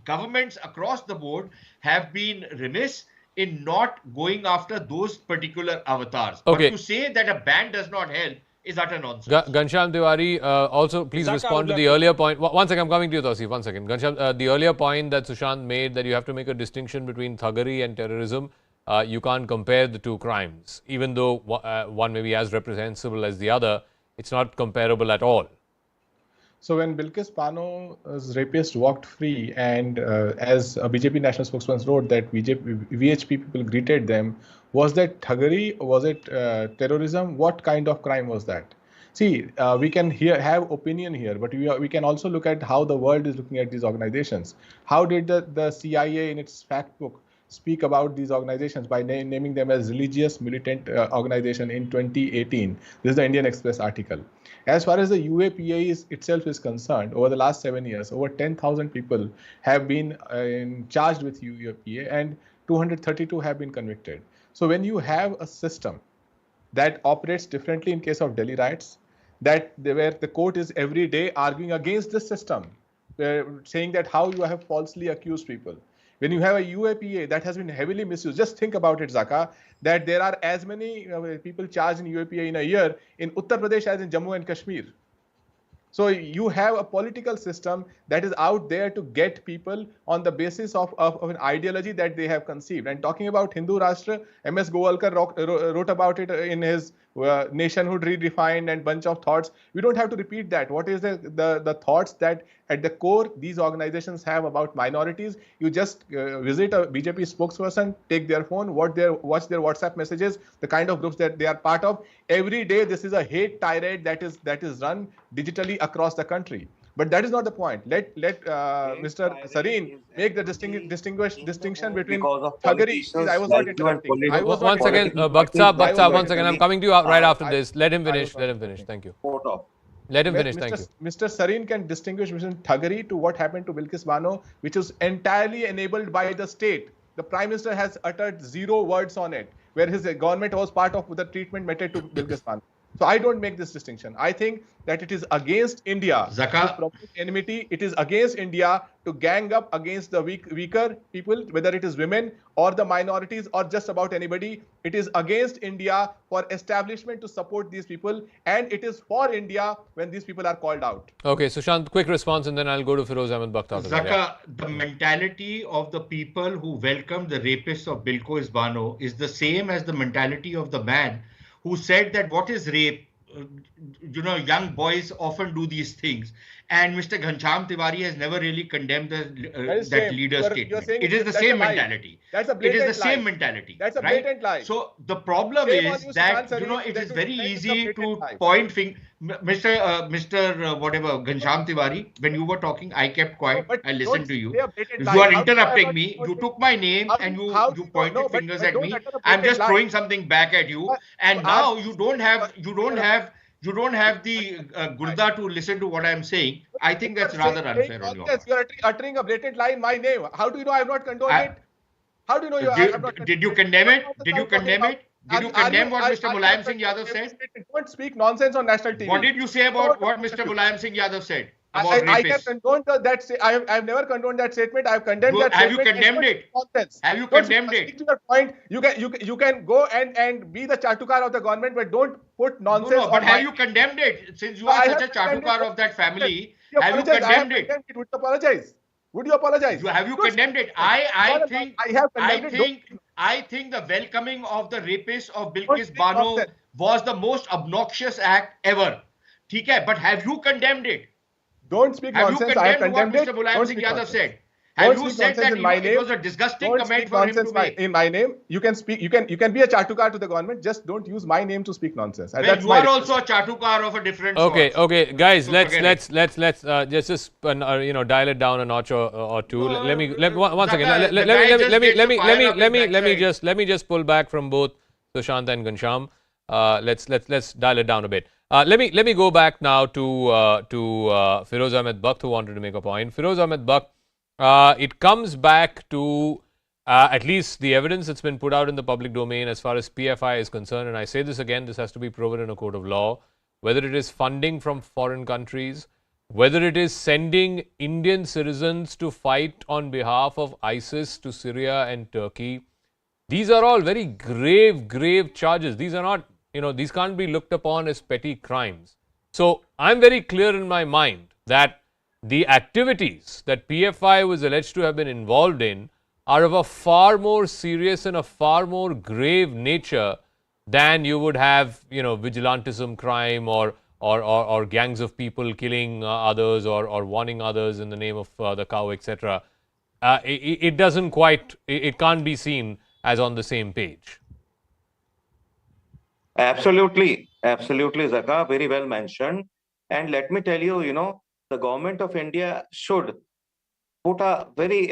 governments across the board have been remiss in not going after those particular avatars. Okay. But to say that a ban does not help is utter nonsense. Ghanshyam Tiwari, also please respond to the earlier point. One second, I'm coming to you, Tausif. 1 second. Ghanshyam, the earlier point that Sushant made, that you have to make a distinction between thuggery and terrorism. You can't compare the two crimes. Even though one may be as reprehensible as the other, it's not comparable at all. So when Bilkis Bano's rapist walked free, and as a BJP national spokesman wrote that VHP people greeted them, was that thuggery? Was it terrorism? What kind of crime was that? See, we can have opinion here, but we can also look at how the world is looking at these organizations. How did the CIA in its fact book speak about these organizations by naming them as religious militant organization in 2018? This is the Indian Express article. As far as the UAPA itself is concerned, over the last 7 years, over 10,000 people have been charged with UAPA and 232 have been convicted. So when you have a system that operates differently in case of Delhi riots, where the court is every day arguing against this system, saying that how you have falsely accused people. When you have a UAPA that has been heavily misused, just think about it, Zaka, that there are as many people charged in UAPA in a year in Uttar Pradesh as in Jammu and Kashmir. So you have a political system that is out there to get people on the basis of an ideology that they have conceived. And talking about Hindu Rashtra, M.S. Govalkar wrote about it in his Nationhood Redefined and bunch of thoughts. We don't have to repeat that. What is the thoughts that at the core these organizations have about minorities? You just visit a BJP spokesperson, take their phone, watch their WhatsApp messages, the kind of groups that they are part of. Every day this is a hate tirade that is run digitally across the country. But that is not the point. Let Mr. Sareen make the distinction between thuggery. I was not interrupting. One second, Bhakt, 1 second. I'm coming to you right after this. Let him finish. Thank you. Let him finish. Thank you. Mr. Sareen can distinguish between thuggery to what happened to Bilkis Bano, which was entirely enabled by the state. The Prime Minister has uttered 0 words on it, where his government was part of the treatment meted to Bilkis Bano. So I don't make this distinction. I think that it is against India to promote enmity. It is against India to gang up against the weaker people, whether it is women or the minorities or just about anybody. It is against India for establishment to support these people, and it is for India when these people are called out. Okay, Sushant, quick response, and then I'll go to Feroz Ahmed Bhakt. Zaka, the mentality of the people who welcomed the rapists of Bilkis Bano is the same as the mentality of the man who said that what is rape? Young boys often do these things. And Mr. Ghanshyam Tiwari has never really condemned that leader's statement. It is the same mentality. That's a blatant lie. It is the same mentality. That's a blatant lie. So the problem is that, it is very easy to point finger. Mr. whatever, Ghanshyam Tiwari, when you were talking, I kept quiet. I listened to you. You are interrupting me. You took my name and you pointed fingers at me. I'm just throwing something back at you. And now you don't have the gurda to listen to what I'm saying. I think that's rather unfair on your part. You are uttering a blatant lie in my name. How do you know I have not condoned it? How do you know you have not? Did you condemn it? Did you condemn it? Did you condemn what Mr. Mulayam Singh Yadav said? Don't speak nonsense on national TV. What did you say about what Mr. Mulayam Singh Yadav said? I can condone that. I have never condoned that statement. I have condemned that have statement. Have you condemned it? Nonsense. Have you condemned it? To your point, you can go and be the chatukar of the government, but don't put nonsense. No, but have you condemned it? Since you are such a chatukar of that family, have you condemned it? Would you apologize? Would you apologize? Have you condemned it? I think the welcoming of the rapist of Bilkis Bano was the most obnoxious act ever. Okay, but have you condemned it? Don't speak nonsense. I have condemned what Mr. Mulayam Singh Yadav said. Have you said that it was a disgusting comment for him to make? In my name, you can speak. You can be a chatukar to the government. Just don't use my name to speak nonsense. Well, you are also a chatukar of a different sort. Okay, guys. Let's just dial it down a notch or two. No, let me one second. Let me just pull back from both Sushant and Ghanshyam. Let's dial it down a bit. Let me go back now to Firoz Ahmed Bakht, who wanted to make a point. Firoz Ahmed Bakht, it comes back to at least the evidence that's been put out in the public domain as far as PFI is concerned, and I say this again, this has to be proven in a court of law, whether it is funding from foreign countries, whether it is sending Indian citizens to fight on behalf of ISIS to Syria and Turkey. These are all very grave charges. These are not, these can't be looked upon as petty crimes. So I'm very clear in my mind that the activities that PFI was alleged to have been involved in are of a far more serious and a far more grave nature than you would have, vigilantism crime or gangs of people killing others or warning others in the name of the cow, etc. It doesn't quite, it can't be seen as on the same page. Absolutely, Zaka, very well mentioned. And let me tell you, the government of India should put a very,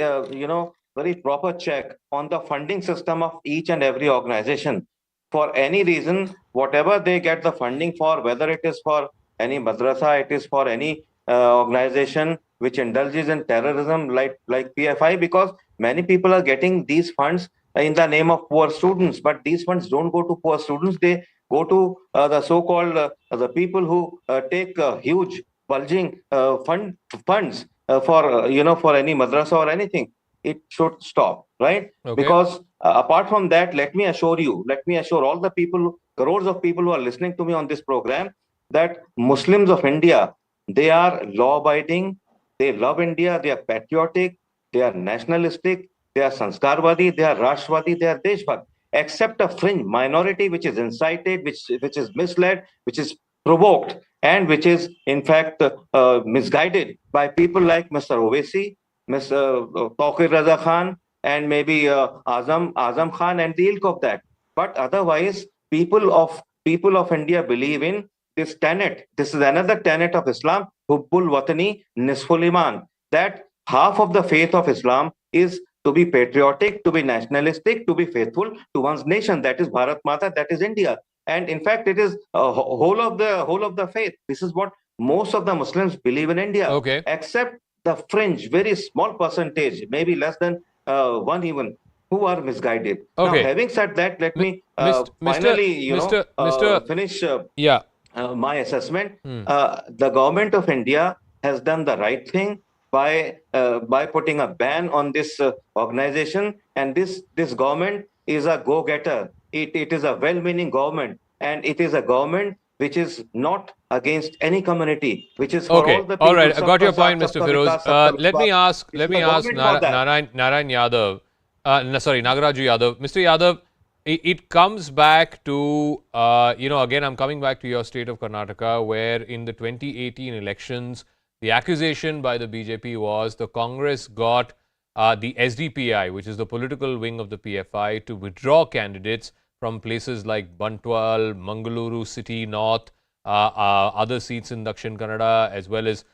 very proper check on the funding system of each and every organization. For any reason, whatever they get the funding for, whether it is for any madrasa, it is for any organization which indulges in terrorism like PFI, because many people are getting these funds in the name of poor students, but these funds don't go to poor students. They go to the so-called the people who take huge bulging funds for for any madrasa or anything. It should stop, right? Okay. Because apart from that, let me assure all the people, crores of people who are listening to me on this program, that Muslims of India, they are law-abiding, they love India, they are patriotic, they are nationalistic, they are Sanskarwadi, they are Rashtrwadi, they are Deshbhakt, except a fringe minority which is incited, which is misled, which is provoked, and which is in fact misguided by people like Mr. Owaisi, Mr. Tawqir Raza Khan, and maybe Azam Khan and the ilk of that. But otherwise, people of India believe in this tenet. This is another tenet of Islam, Hubbul Watani Nisful Iman, that half of the faith of Islam is to be patriotic, to be nationalistic, to be faithful to one's nation. That is Bharat Mata, that is India. And in fact, it is whole of the faith. This is what most of the Muslims believe in India. Okay. Except the fringe, very small percentage, maybe less than one even, who are misguided. Okay. Now, having said that, let me finally, finish my assessment. The government of India has done the right thing by putting a ban on this organization, and this government is a go-getter. It is a well-meaning government, and it is a government which is not against any community, which is for all the people. All right, I got your point, Mr. Firoz. Let me ask Narayan Yadav, Nagaraju Yadav. Mr. Yadav, it comes back to, again, I'm coming back to your state of Karnataka, where in the 2018 elections, the accusation by the BJP was the Congress got the SDPI, which is the political wing of the PFI, to withdraw candidates from places like Bantwal, Mangaluru City North, other seats in Dakshin Kannada, as well as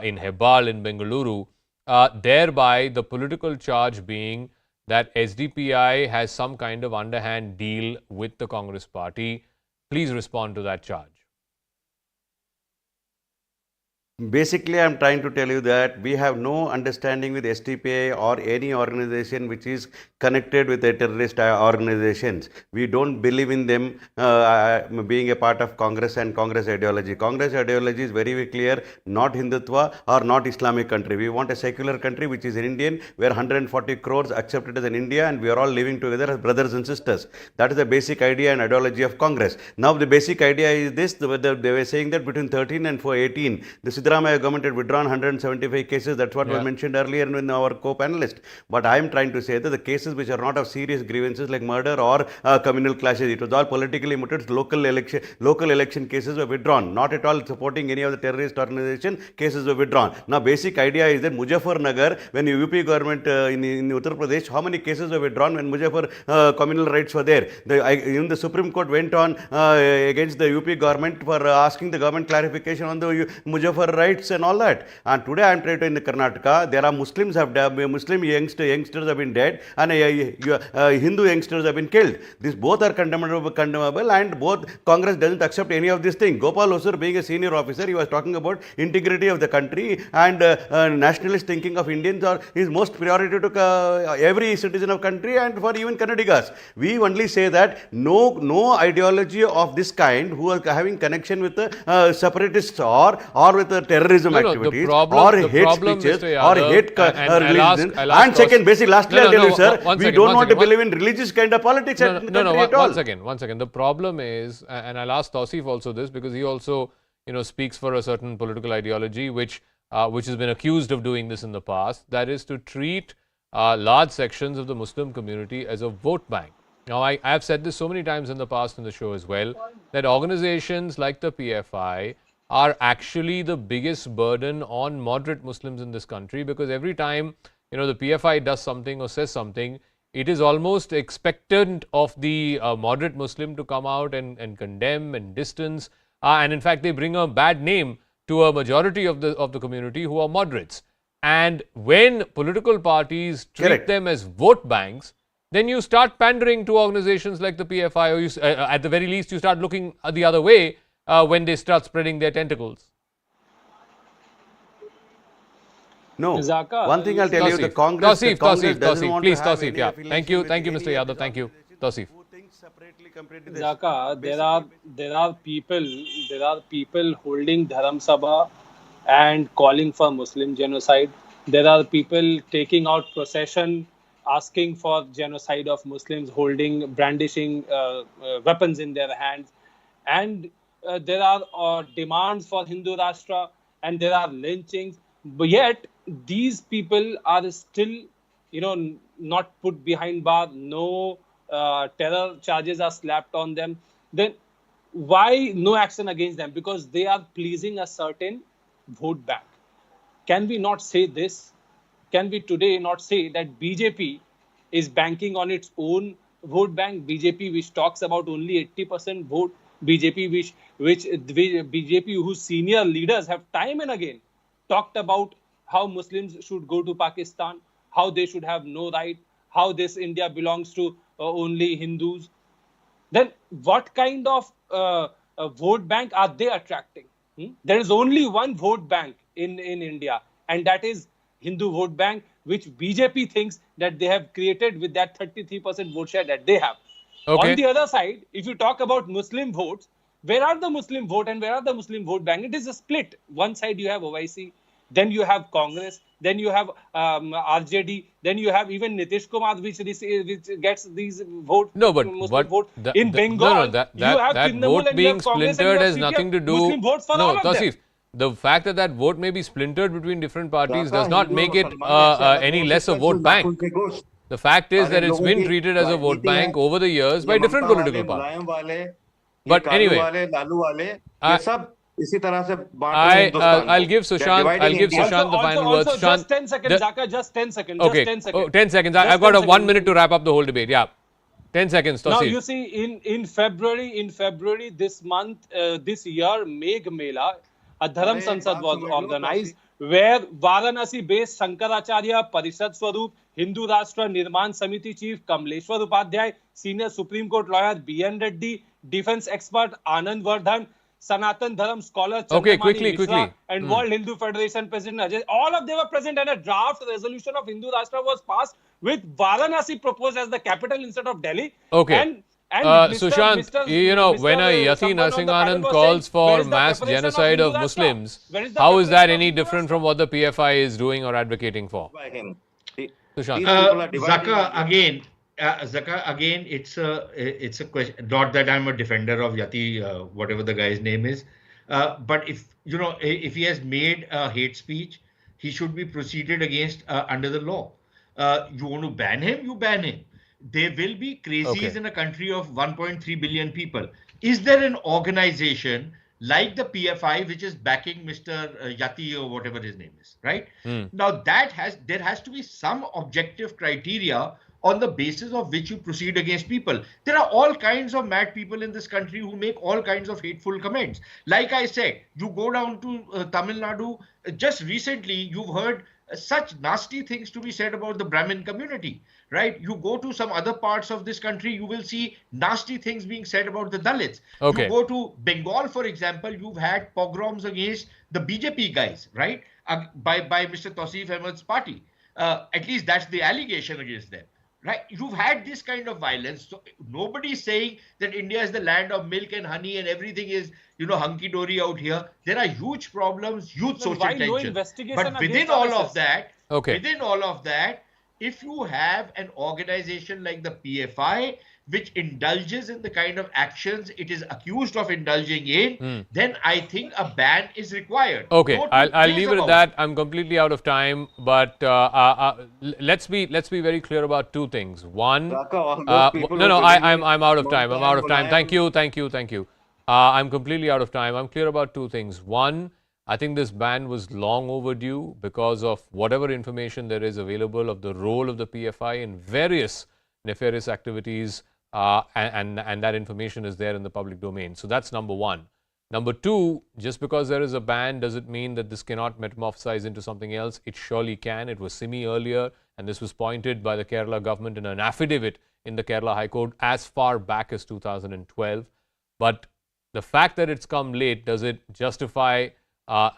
in Hebbal in Bengaluru, thereby the political charge being that SDPI has some kind of underhand deal with the Congress party. Please respond to that charge. Basically, I am trying to tell you that we have no understanding with STPI or any organization which is connected with the terrorist organizations. We don't believe in them being a part of Congress and Congress ideology. Congress ideology is very clear, not Hindutva or not Islamic country. We want a secular country which is Indian, where 140 crores accepted as an India, and we are all living together as brothers and sisters. That is the basic idea and ideology of Congress. Now, the basic idea is this: they were saying that between 13 and 18, the Siddaramaiah government had withdrawn 175 cases. That's what was mentioned earlier in our co-panelist. But I am trying to say that the cases which are not of serious grievances like murder or communal clashes, it was all politically motivated. Local election cases were withdrawn. Not at all supporting any of the terrorist organization, cases were withdrawn. Now, basic idea is that Muzaffarnagar, when the UP government in Uttar Pradesh, how many cases were withdrawn when Muzaffar communal rights were there? Even the Supreme Court went on against the UP government for asking the government clarification on the Muzaffar rights and all that. And today I am trying to in Karnataka, there are Muslims Muslim youngsters have been dead, and Hindu youngsters have been killed. These both are condemnable, and both Congress doesn't accept any of these things. Gopal Osur, being a senior officer, he was talking about integrity of the country and nationalist thinking of Indians is most priority to every citizen of country and for even Kannadigas. We only say that no ideology of this kind who are having connection with the separatists or with the terrorism activities or hate speeches or hate religion. And second, basically, lastly, I'll tell you, sir, we don't want to believe in religious kind of politics at all. One second. The problem is, and I'll ask Tausif also this, because he also, speaks for a certain political ideology which has been accused of doing this in the past. That is to treat large sections of the Muslim community as a vote bank. Now, I have said this so many times in the past in the show as well, that organizations like the PFI are actually the biggest burden on moderate Muslims in this country, because every time, the PFI does something or says something, it is almost expectant of the moderate Muslim to come out and condemn and distance. And in fact, they bring a bad name to a majority of the community who are moderates. And when political parties treat them as vote banks, then you start pandering to organizations like the PFI, or at the very least, you start looking the other way when they start spreading their tentacles. No. Zaka, One thing I'll tell you, the Congress doesn't want please, to have Tausif, any yeah. affiliation Thank you, with Mr. any Yadav. Thank you, Tausif. Zaka, there are people holding Dharam Sabha and calling for Muslim genocide. There are people taking out procession, asking for genocide of Muslims, brandishing weapons in their hands, and there are demands for Hindu Rashtra, and there are lynchings. But yet these people are still, not put behind bar. No terror charges are slapped on them. Then why no action against them? Because they are pleasing a certain vote bank. Can we not say this? Can we today not say that BJP is banking on its own vote bank? BJP, which talks about only 80% vote, BJP, BJP, whose senior leaders have time and again talked about how Muslims should go to Pakistan, how they should have no right, how this India belongs to only Hindus. Then what kind of vote bank are they attracting? There is only one vote bank in India, and that is Hindu vote bank, which BJP thinks that they have created with that 33% vote share that they have. Okay. On the other side, if you talk about Muslim votes, where are the Muslim vote and where are the Muslim vote bank? It is a split. One side you have OIC, then you have Congress, then you have RJD, then you have even Nitish Kumar, which gets these votes. No, but vote. In Bengal, that you have vote Trinamool and you being have Congress splintered and has you have nothing to do. Muslim votes for all of them. Tausif, the fact that vote may be splintered between different parties does not make it any less a vote bank. The fact is that it's been treated as a vote bank over the years by different political parties. But anyway, I'll give Sushant the final words. Also, just 10 seconds, Zaka, just 10 seconds. Okay, just 10 seconds. 10 seconds. I've got 1 minute to wrap up the whole debate. Yeah, 10 seconds. Now Tausif. you see, in February this month, this year, Megh Mela, a Dharam Sansad was organized, where Varanasi-based Shankaracharya Parishad Swarup, Hindu Rashtra Nirman Samiti Chief Kamleshwar Upadhyay, Senior Supreme Court Lawyer B.N. Reddy, Defense Expert Anand Vardhan, Sanatan Dharam Scholar Chandramani Mishra, and World Hindu Federation President Ajay, all of them were present, and a draft resolution of Hindu Rashtra was passed with Varanasi proposed as the capital instead of Delhi. Okay. Sushant, when a Yati Narasimhan calls for mass genocide of Muslims, how is that any different from what the PFI is doing or advocating for? Sushant. Zaka, again, it's a question. Not that I'm a defender of Yati, whatever the guy's name is, but if he has made a hate speech, he should be proceeded against under the law. You want to ban him, you ban him. There will be crazies in a country of 1.3 billion people. Is there an organization like the PFI which is backing Mr. Yati or whatever his name is, right? Now there has to be some objective criteria on the basis of which you proceed against people. There are all kinds of mad people in this country who make all kinds of hateful comments. Like I said, you go down to Tamil Nadu, just recently you've heard such nasty things to be said about the Brahmin community, right? You go to some other parts of this country, you will see nasty things being said about the Dalits. Okay. You go to Bengal, for example, you've had pogroms against the BJP guys, right? By Mr. Tausif Ahmed's party. At least that's the allegation against them, right? You've had this kind of violence. So nobody's saying that India is the land of milk and honey and everything is, hunky-dory out here. There are huge problems, huge social tension. But within all of that, if you have an organization like the PFI, which indulges in the kind of actions it is accused of indulging in, then I think a ban is required. Okay, I'll leave it at that. I'm completely out of time, but let's be very clear about two things. One, I'm out of time. I'm out of time. Thank you. I'm completely out of time. I'm clear about two things. One, I think this ban was long overdue because of whatever information there is available of the role of the PFI in various nefarious activities, and that information is there in the public domain. So that's number one. Number two, just because there is a ban, does it mean that this cannot metamorphosize into something else? It surely can. It was SIMI earlier, and this was pointed by the Kerala government in an affidavit in the Kerala High Court as far back as 2012. But the fact that it's come late, does it justify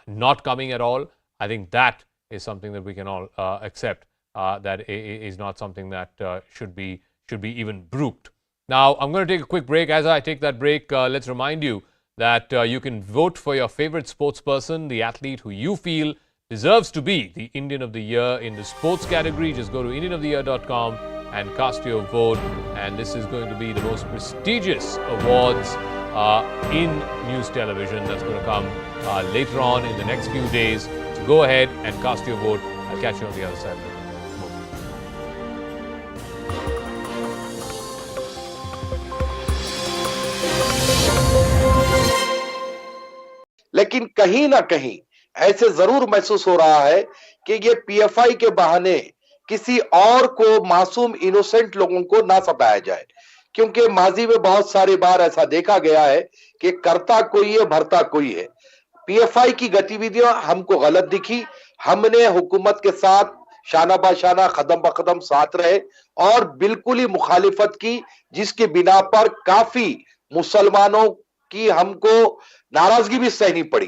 not coming at all? I think that is something that we can all accept. That is not something that should be even brooked. Now, I'm going to take a quick break. As I take that break, let's remind you that you can vote for your favorite sports person, the athlete who you feel deserves to be the Indian of the Year in the sports category. Just go to indianoftheyear.com and cast your vote. And this is going to be the most prestigious awards in news television. That's going to come later on in the next few days. So go ahead and cast your vote. I'll catch you on the other side. लेकिन कहीं ना कहीं ऐसे जरूर महसूस हो रहा है कि ये पीएफआई के बहाने किसी और को, मासूम इनोसेंट लोगों को ना सताया जाए, क्योंकि माजी में बहुत सारी बार ऐसा देखा गया है कि करता कोई है, भरता कोई है। पीएफआई की गतिविधियां हमको गलत दिखी। हमने हुकूमत के साथ शाना बाशाना, कदम ब कदम साथ रहे और बिल्कुल ही मुखालिफत की, जिसके बिना पर काफी मुसलमानों की हमको नाराजगी भी सहनी पड़ी।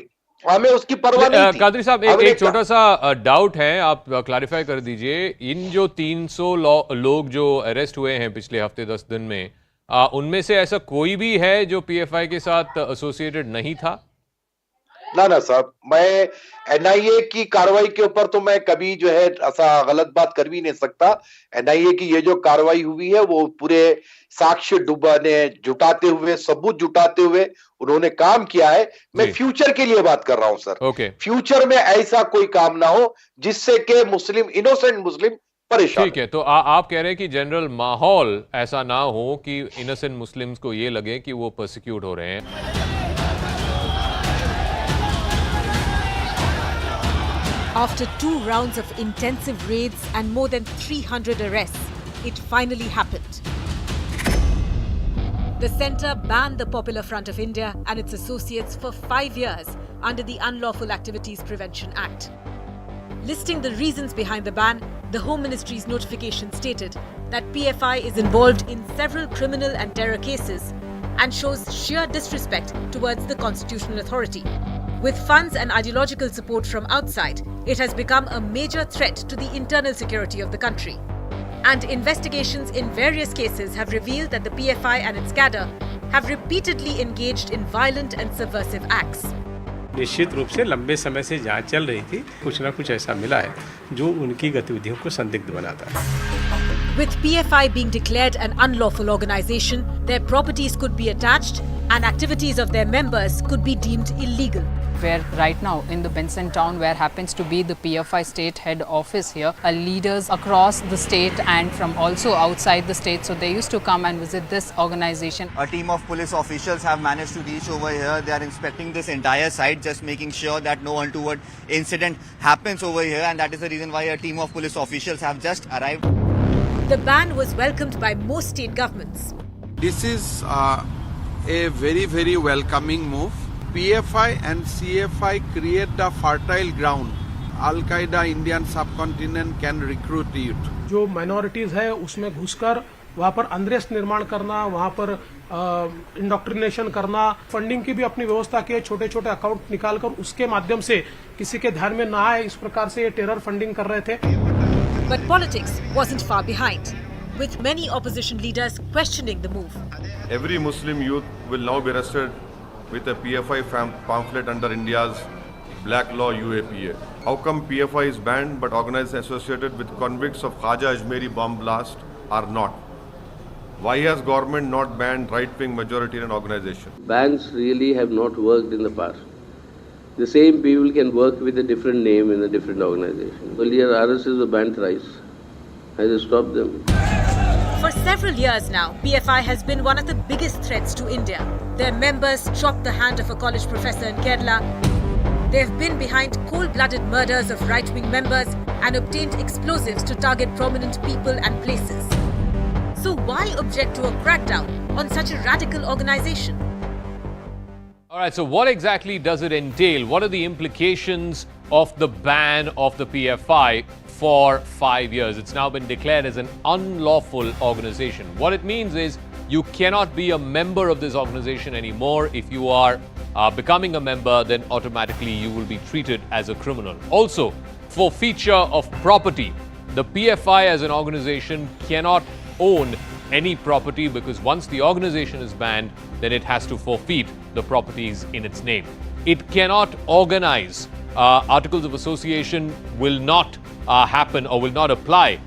हमें उसकी परवाह नहीं थी। कादरी साहब, एक छोटा सा डाउट है, आप क्लैरिफाई कर दीजिए। इन जो 300 लोग जो अरेस्ट हुए हैं पिछले हफ्ते 10 दिन में, उनमें से ऐसा कोई भी है जो पीएफआई के साथ एसोसिएटेड नहीं था? ना साहब, मैं एनआईए की कार्रवाई के ऊपर तो मैं कभी जो है ऐसा गलत बात कर भी नहीं सकता। एनआईए की ये जो कार्रवाई हुई है वो पूरे साक्ष्य जुटाते हुए, सबूत जुटाते हुए उन्होंने काम किया है। मैं फ्यूचर के लिए बात कर रहा हूं सर। फ्यूचर में ऐसा कोई काम ना हो जिससे कि मुस्लिम, इनोसेंट मुस्लिम परेशान। ठीक है, तो आप कह रहे हैं कि जनरल माहौल ऐसा ना हो कि इनोसेंट मुस्लिम्स को ये लगे कि वो परसिक्यूट हो रहे हैं। After 2 rounds of intensive raids and more than 300 arrests, it finally happened. The centre banned the Popular Front of India and its associates for 5 years under the Unlawful Activities Prevention Act. Listing the reasons behind the ban, the Home Ministry's notification stated that PFI is involved in several criminal and terror cases and shows sheer disrespect towards the constitutional authority. With funds and ideological support from outside, it has become a major threat to the internal security of the country. And investigations in various cases have revealed that the PFI and its cadre have repeatedly engaged in violent and subversive acts. निश्चित रूप से लंबे समय से जांच चल रही थी, कुछ ना कुछ ऐसा मिला है जो उनकी गतिविधियों को संदिग्ध बनाता है। With PFI being declared an unlawful organisation, their properties could be attached and activities of their members could be deemed illegal. Where right now in the Benson town, where happens to be the PFI state head office here, are leaders across the state and from also outside the state. So they used to come and visit this organization. A team of police officials have managed to reach over here. They are inspecting this entire site, just making sure that no untoward incident happens over here. And that is the reason why a team of police officials have just arrived. The ban was welcomed by most state governments. This is a very, very welcoming move. PFI and CFI create a fertile ground. Al-Qaeda Indian subcontinent can recruit youth. जो minorities है उसमें घुसकर वहां पर unrest निर्माण करना, वहां पर इंडोक्ट्रिनेशन करना, फंडिंग की भी अपनी व्यवस्था की है, छोटे छोटे अकाउंट निकालकर उसके माध्यम से किसी के ध्यान में ना आए इस प्रकार से ये टेरर फंडिंग कर रहे थे. But politics wasn't far behind, with many opposition leaders questioning the move. Every Muslim youth will now be arrested with a PFI pamphlet under India's black law UAPA. How come PFI is banned but organized and associated with convicts of Khaja Ajmeri bomb blast are not? Why has government not banned right-wing majoritarian organization? Bans really have not worked in the past. The same people can work with a different name in a different organization. Earlier RSS was banned thrice. Has it stopped them? For several years now, PFI has been one of the biggest threats to India. Their members chopped the hand of a college professor in Kerala. They've been behind cold-blooded murders of right-wing members and obtained explosives to target prominent people and places. So why object to a crackdown on such a radical organization? All right, so what exactly does it entail? What are the implications of the ban of the PFI for 5 years? It's now been declared as an unlawful organization. What it means is you cannot be a member of this organization anymore. If you are becoming a member, then automatically you will be treated as a criminal. Also, forfeiture of property. The PFI as an organization cannot own any property because once the organization is banned, then it has to forfeit the properties in its name. It cannot organize. Articles of association will not happen or will not apply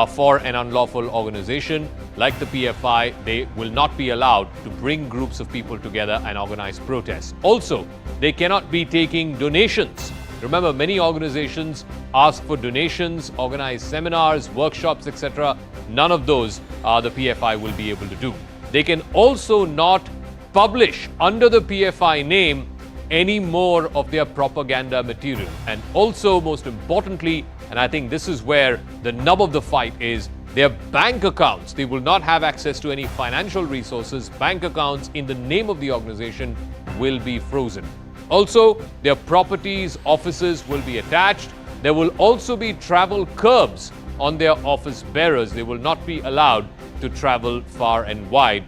for an unlawful organization. Like the PFI, they will not be allowed to bring groups of people together and organize protests. Also, they cannot be taking donations. Remember, many organizations ask for donations, organize seminars, workshops, etc. None of those the PFI will be able to do. They can also not publish under the PFI name any more of their propaganda material. And also, most importantly, and I think this is where the nub of the fight is, their bank accounts. They will not have access to any financial resources. Bank accounts in the name of the organization will be frozen. Also, their properties, offices will be attached. There will also be travel curbs on their office bearers. They will not be allowed to travel far and wide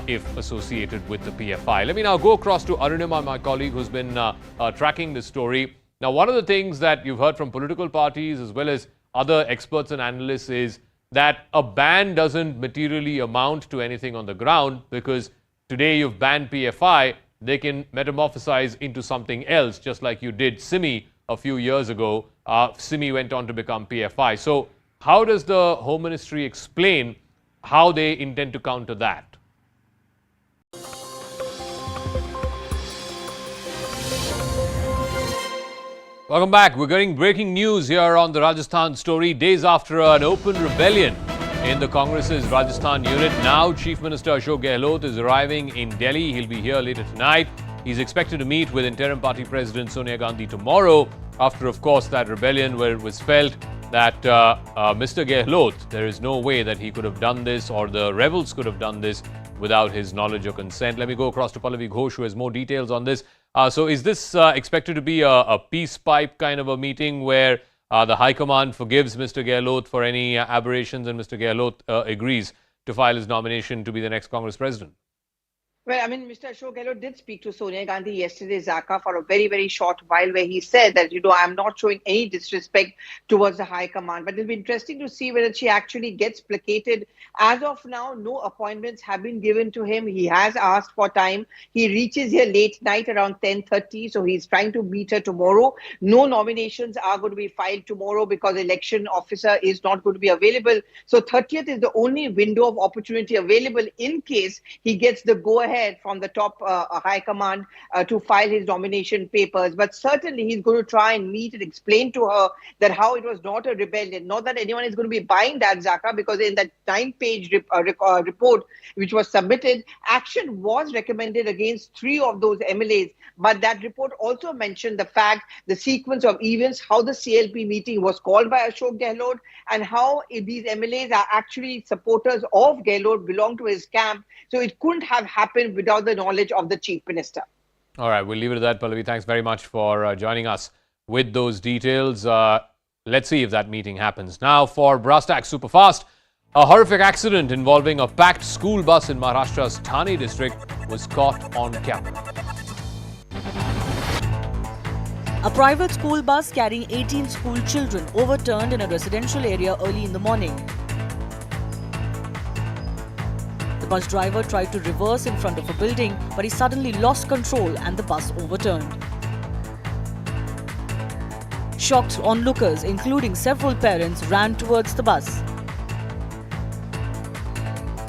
if associated with the PFI. Let me now go across to Arunima, my colleague, who's been tracking this story. Now, one of the things that you've heard from political parties as well as other experts and analysts is that a ban doesn't materially amount to anything on the ground because today you've banned PFI, they can metamorphosize into something else, just like you did Simi a few years ago. Simi went on to become PFI. So how does the Home Ministry explain how they intend to counter that? Welcome back. We're getting breaking news here on the Rajasthan story. Days after an open rebellion in the Congress's Rajasthan unit, now Chief Minister Ashok Gehlot is arriving in Delhi. He'll be here later tonight. He's expected to meet with interim party president Sonia Gandhi tomorrow after, of course, that rebellion where it was felt that Mr. Gehlot, there is no way that he could have done this or the rebels could have done this without his knowledge or consent. Let me go across to Pallavi Ghosh, who has more details on this. So is this expected to be a peace pipe kind of a meeting where the High Command forgives Mr. Gehlot for any aberrations and Mr. Gehlot agrees to file his nomination to be the next Congress president? Well, I mean, Mr. Ashok Gehlot did speak to Sonia Gandhi yesterday, Zaka, for a very, very short while where he said that, I'm not showing any disrespect towards the High Command. But it'll be interesting to see whether she actually gets placated. As of now, no appointments have been given to him. He has asked for time. He reaches here late night around 10:30. So he's trying to meet her tomorrow. No nominations are going to be filed tomorrow because election officer is not going to be available. So 30th is the only window of opportunity available in case he gets the go-ahead ahead from the top high command to file his nomination papers. But certainly he's going to try and meet and explain to her that how it was not a rebellion, not that anyone is going to be buying that, Zaka, because in that 9-page report which was submitted, action was recommended against 3 of those MLAs. But that report also mentioned the fact, the sequence of events, how the CLP meeting was called by Ashok Gehlot, and how these MLAs are actually supporters of Gehlot, belong to his camp. So it couldn't have happened without the knowledge of the Chief Minister. All right, we'll leave it at that, Pallavi. Thanks very much for joining us with those details. Let's see if that meeting happens. Now for Brastak Superfast. A horrific accident involving a packed school bus in Maharashtra's Thane district was caught on camera. A private school bus carrying 18 school children overturned in a residential area early in the morning. The bus driver tried to reverse in front of a building, but he suddenly lost control and the bus overturned. Shocked onlookers, including several parents, ran towards the bus.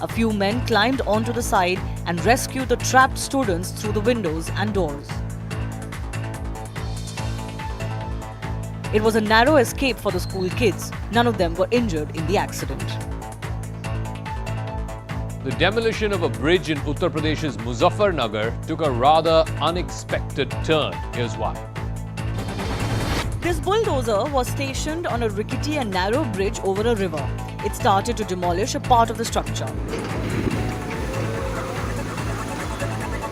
A few men climbed onto the side and rescued the trapped students through the windows and doors. It was a narrow escape for the school kids. None of them were injured in the accident. The demolition of a bridge in Uttar Pradesh's Muzaffarnagar took a rather unexpected turn. Here's why. This bulldozer was stationed on a rickety and narrow bridge over a river. It started to demolish a part of the structure.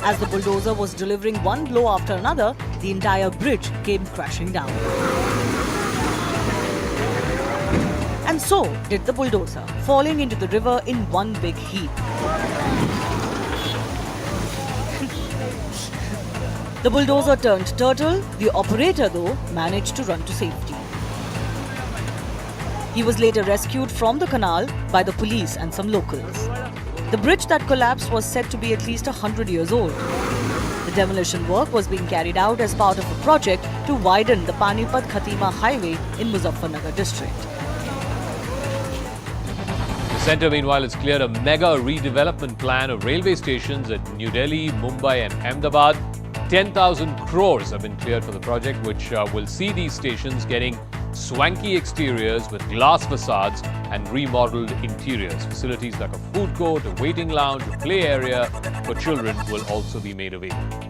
As the bulldozer was delivering one blow after another, the entire bridge came crashing down. And so did the bulldozer, falling into the river in one big heap. The bulldozer turned turtle. The operator, though, managed to run to safety. He was later rescued from the canal by the police and some locals. The bridge that collapsed was said to be at least 100 years old. The demolition work was being carried out as part of a project to widen the Panipat-Khatima highway in Muzaffarnagar district. The centre, meanwhile, has cleared a mega redevelopment plan of railway stations at New Delhi, Mumbai and Ahmedabad. 10,000 crores have been cleared for the project, which will see these stations getting swanky exteriors with glass facades and remodeled interiors. Facilities like a food court, a waiting lounge, a play area for children will also be made available.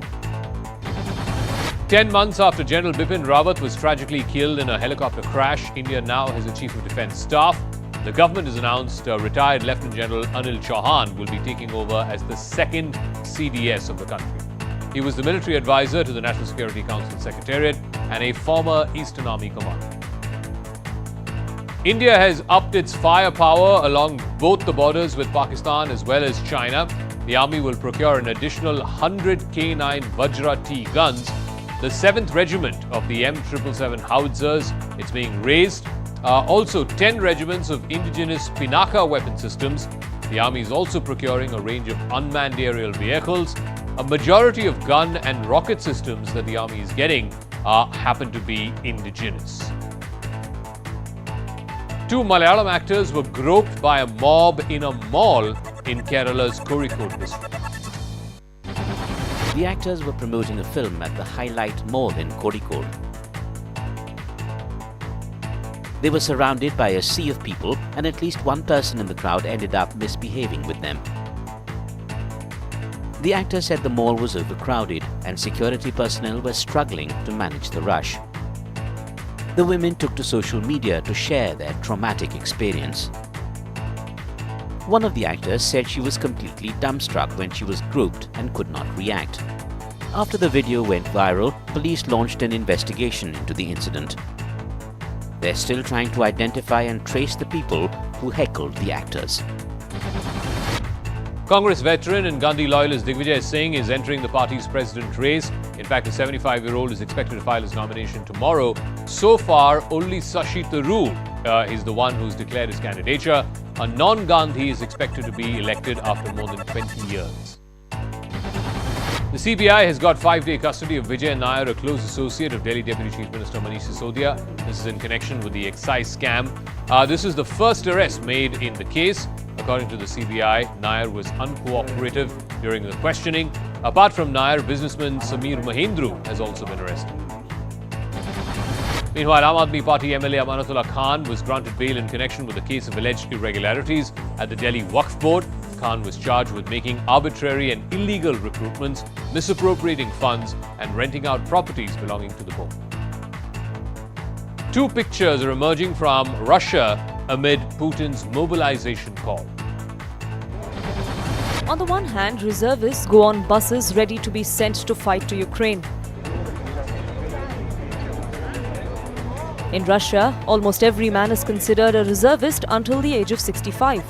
10 months after General Bipin Rawat was tragically killed in a helicopter crash, India now has a Chief of Defence Staff. The government has announced retired Lieutenant General Anil Chauhan will be taking over as the second CDS of the country. He was the military advisor to the National Security Council Secretariat and a former Eastern Army commander. India has upped its firepower along both the borders with Pakistan as well as China. The army will procure an additional 100 K9 Vajra T guns. The 7th Regiment of the M777 howitzers, it's being raised. Also 10 regiments of indigenous Pinaka weapon systems. The army is also procuring a range of unmanned aerial vehicles. A majority of gun and rocket systems that the army is getting happen to be indigenous. 2 Malayalam actors were groped by a mob in a mall in Kerala's Kozhikode district. The actors were promoting a film at the Highlight Mall in Kozhikode. They were surrounded by a sea of people, and at least one person in the crowd ended up misbehaving with them. The actor said the mall was overcrowded and security personnel were struggling to manage the rush. The women took to social media to share their traumatic experience. One of the actors said she was completely dumbstruck when she was groped and could not react. After the video went viral, police launched an investigation into the incident. They're still trying to identify and trace the people who heckled the actors. Congress veteran and Gandhi loyalist Digvijay Singh is entering the party's president race. In fact, the 75-year-old is expected to file his nomination tomorrow. So far, only Shashi Tharoor is the one who's declared his candidature. A non-Gandhi is expected to be elected after more than 20 years. The CBI has got 5-day custody of Vigil Nair, a close associate of Delhi Deputy Chief Minister Manish Sisodia. This is in connection with the excise scam. This is the first arrest made in the case. According to the CBI, Nair was uncooperative during the questioning. Apart from Nair, businessman Sameer Mahendru has also been arrested. Meanwhile, Aam Aadmi Party MLA Amanatullah Khan was granted bail in connection with a case of alleged irregularities at the Delhi Waqf Board. Khan was charged with making arbitrary and illegal recruitments, misappropriating funds, and renting out properties belonging to the board. Two pictures are emerging from Russia amid Putin's mobilization call. On the one hand, reservists go on buses ready to be sent to fight to Ukraine. In Russia, almost every man is considered a reservist until the age of 65.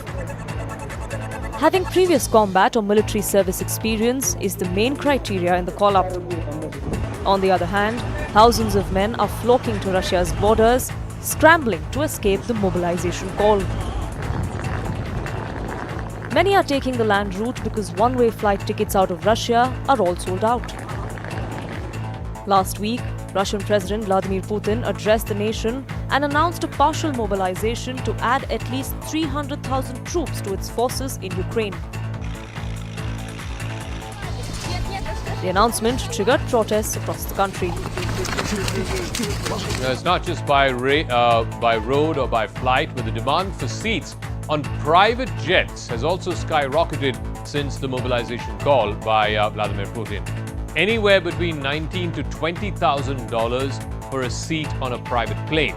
Having previous combat or military service experience is the main criteria in the call-up. On the other hand, thousands of men are flocking to Russia's borders, scrambling to escape the mobilization call. Many are taking the land route because one-way flight tickets out of Russia are all sold out. Last week, Russian President Vladimir Putin addressed the nation and announced a partial mobilization to add at least 300,000 troops to its forces in Ukraine. The announcement triggered protests across the country. It's not just by road or by flight, but the demand for seats on private jets has also skyrocketed since the mobilization call by Vladimir Putin. Anywhere between $19,000 to $20,000 for a seat on a private plane.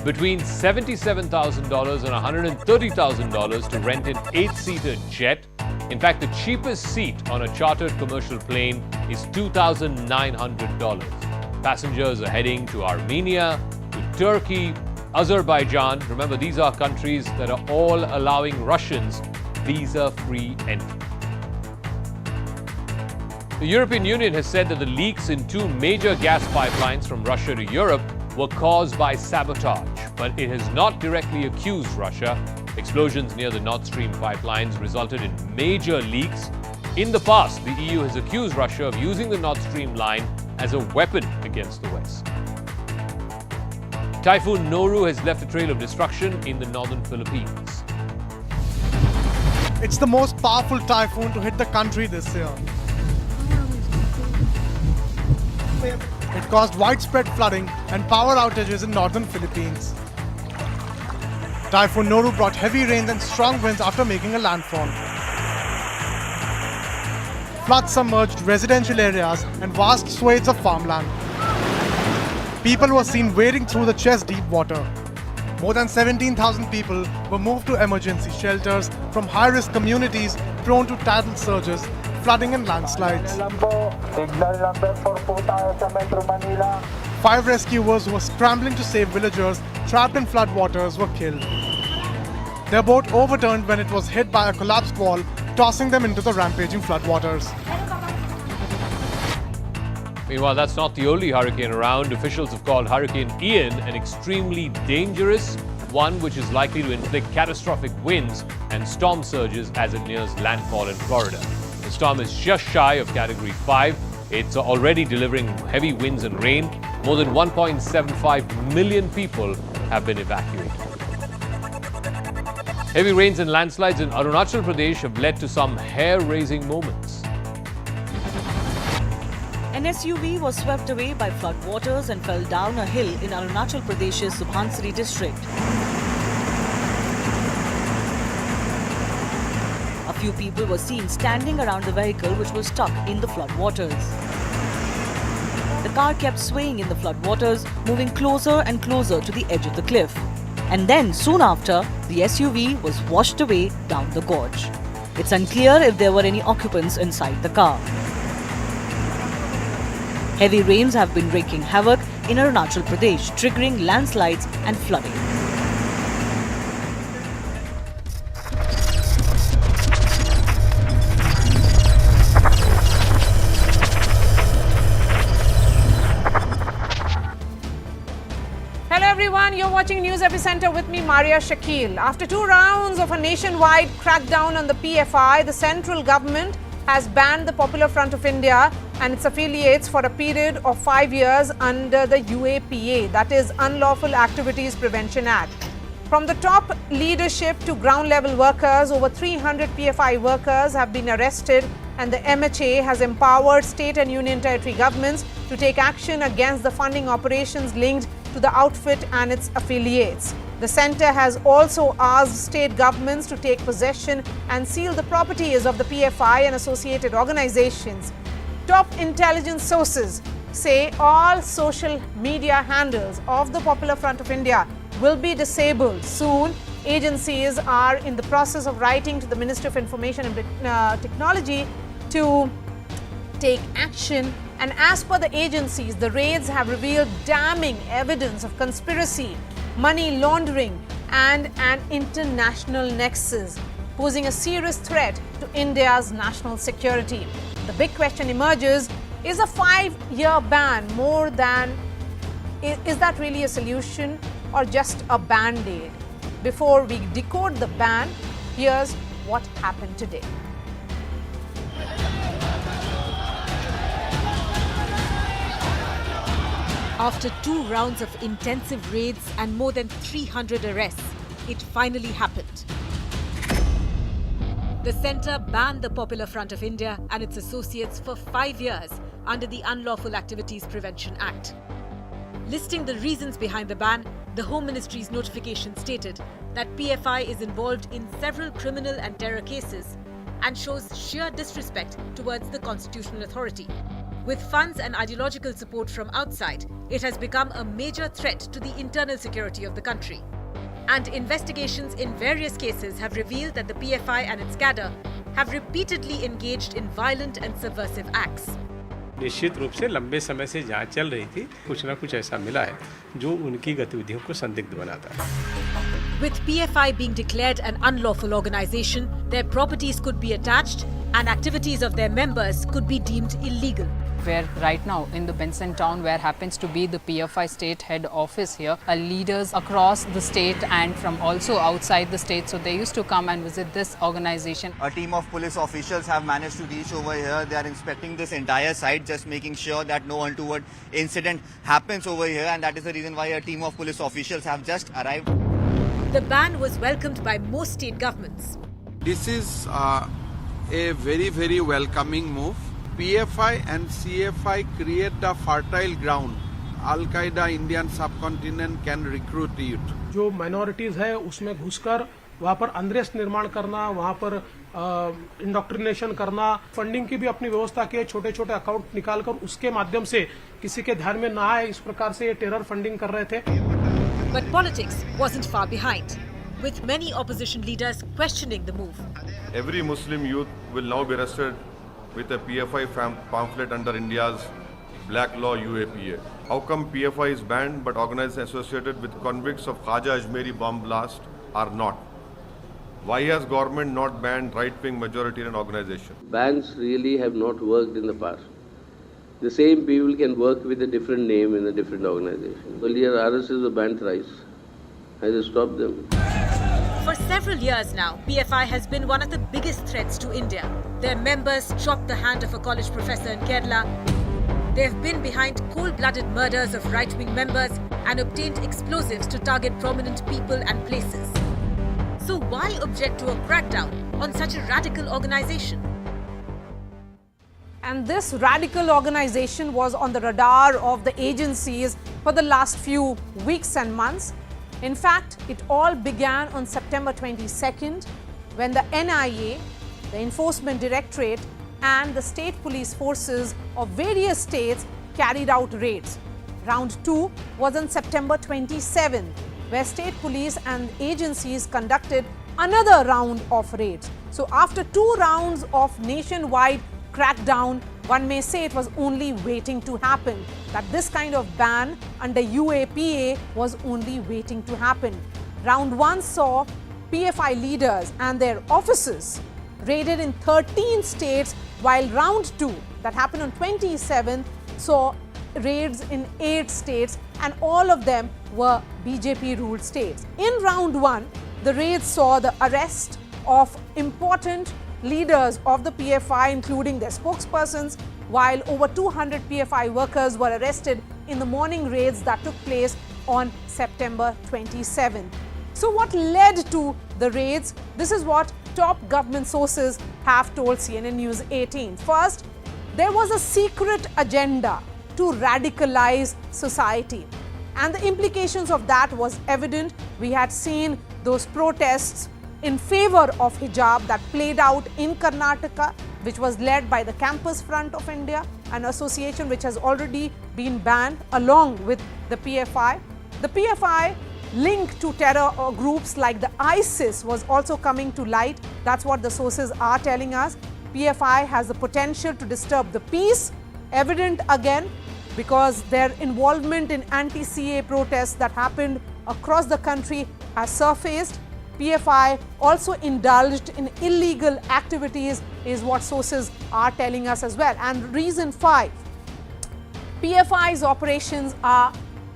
Between $77,000 and $130,000 to rent an 8-seater jet. In fact, the cheapest seat on a chartered commercial plane is $2,900. Passengers are heading to Armenia, to Turkey, Azerbaijan. Remember, these are countries that are all allowing Russians visa-free entry. The European Union has said that the leaks in two major gas pipelines from Russia to Europe were caused by sabotage, but it has not directly accused Russia. Explosions near the Nord Stream pipelines resulted in major leaks. In the past, the EU has accused Russia of using the Nord Stream line as a weapon against the West. Typhoon Noru has left a trail of destruction in the northern Philippines. It's the most powerful typhoon to hit the country this year. It caused widespread flooding and power outages in northern Philippines. Typhoon Noru brought heavy rains and strong winds after making a landfall. Floods submerged residential areas and vast swathes of farmland. People were seen wading through the chest-deep water. More than 17,000 people were moved to emergency shelters from high-risk communities prone to tidal surges, flooding and landslides. 5 rescuers who were scrambling to save villagers trapped in floodwaters were killed. Their boat overturned when it was hit by a collapsed wall, tossing them into the rampaging floodwaters. Meanwhile, that's not the only hurricane around. Officials have called Hurricane Ian an extremely dangerous one, which is likely to inflict catastrophic winds and storm surges as it nears landfall in Florida. The storm is just shy of Category 5. It's already delivering heavy winds and rain. More than 1.75 million people have been evacuated. Heavy rains and landslides in Arunachal Pradesh have led to some hair-raising moments. An SUV was swept away by floodwaters and fell down a hill in Arunachal Pradesh's Subhansiri district. A few people were seen standing around the vehicle which was stuck in the floodwaters. The car kept swaying in the floodwaters, moving closer and closer to the edge of the cliff. And then, soon after, the SUV was washed away down the gorge. It's unclear if there were any occupants inside the car. Heavy rains have been wreaking havoc in Arunachal Pradesh, triggering landslides and flooding. Hello everyone, you're watching News Epicenter with me, Maria Shakil. After 2 rounds of a nationwide crackdown on the PFI, the central government has banned the Popular Front of India and its affiliates for a period of 5 years under the UAPA, that is Unlawful Activities Prevention Act. From the top leadership to ground level workers, over 300 PFI workers have been arrested, and the MHA has empowered state and union territory governments to take action against the funding operations linked to the outfit and its affiliates. The centre has also asked state governments to take possession and seal the properties of the PFI and associated organizations. Top intelligence sources say all social media handles of the Popular Front of India will be disabled soon. Agencies are in the process of writing to the Ministry of Information and Technology to take action. And as per the agencies, the raids have revealed damning evidence of conspiracy, money laundering and an international nexus, posing a serious threat to India's national security. The big question emerges, is a 5-year ban more than, is that really a solution or just a band-aid? Before we decode the ban, here's what happened today. After 2 rounds of intensive raids and more than 300 arrests, it finally happened. The centre banned the Popular Front of India and its associates for 5 years under the Unlawful Activities Prevention Act. Listing the reasons behind the ban, the Home Ministry's notification stated that PFI is involved in several criminal and terror cases and shows sheer disrespect towards the constitutional authority. With funds and ideological support from outside, it has become a major threat to the internal security of the country. And investigations in various cases have revealed that the PFI and its cadre have repeatedly engaged in violent and subversive acts. निश्चित रूप से लंबे समय से जांच चल रही थी, कुछ ना कुछ ऐसा मिला है जो उनकी गतिविधियों को संदिग्ध बनाता है. With PFI being declared an unlawful organization, their properties could be attached and activities of their members could be deemed illegal. Where right now in the Benson town, where happens to be the PFI state head office here, are leaders across the state and from also outside the state. So they used to come and visit this organization. A team of police officials have managed to reach over here. They are inspecting this entire site, just making sure that no untoward incident happens over here. And that is the reason why a team of police officials have just arrived. The ban was welcomed by most state governments. This is a very, very welcoming move. PFI and CFI create a fertile ground. Al-Qaeda Indian subcontinent can recruit it. जो minorities है उसमें घुसकर वहाँ पर unrest निर्माण करना, वहाँ पर इंडोक्ट्रिनेशन करना, फंडिंग की भी अपनी व्यवस्था की है, छोटे छोटे अकाउंट निकालकर उसके माध्यम से किसी के ध्यान में ना आए इस प्रकार से ये टेरर फंडिंग कर रहे थे. But politics wasn't far behind, with many opposition leaders questioning the move. Every Muslim youth will now be arrested with a PFI pamphlet under India's black law UAPA. How come PFI is banned but organizations associated with convicts of Khaja Ajmeri bomb blast are not? Why has government not banned right-wing majoritarian organizations? Bans really have not worked in the past. The same people can work with a different name in a different organization. Earlier RSS banned thrice. Has it stopped them? For several years now, PFI has been one of the biggest threats to India. Their members chopped the hand of a college professor in Kerala. They have been behind cold-blooded murders of right-wing members and obtained explosives to target prominent people and places. So why object to a crackdown on such a radical organization? And this radical organization was on the radar of the agencies for the last few weeks and months. In fact, it all began on September 22nd when the NIA, the Enforcement Directorate and the state police forces of various states carried out raids. Round 2 was on September 27th, where state police and agencies conducted another round of raids. So after 2 rounds of nationwide crackdown, one may say it was only waiting to happen, that this kind of ban under UAPA was only waiting to happen. Round 1 saw PFI leaders and their officers raided in 13 states, while round 2 that happened on 27th saw raids in 8 states, and all of them were BJP ruled states. In round 1, the raids saw the arrest of important leaders of the PFI, including their spokespersons, while over 200 PFI workers were arrested in the morning raids that took place on September 27. So what led to the raids? This is what top government sources have told CNN News 18. First, there was a secret agenda to radicalize society. And the implications of that was evident. We had seen those protests in favor of hijab that played out in Karnataka, which was led by the Campus Front of India, an association which has already been banned along with the PFI. The PFI link to terror groups like the ISIS was also coming to light. That's what the sources are telling us. PFI has the potential to disturb the peace, evident again because their involvement in anti-CA protests that happened across the country has surfaced. PFI also indulged in illegal activities is what sources are telling us as well. And reason 5, PFI's operations are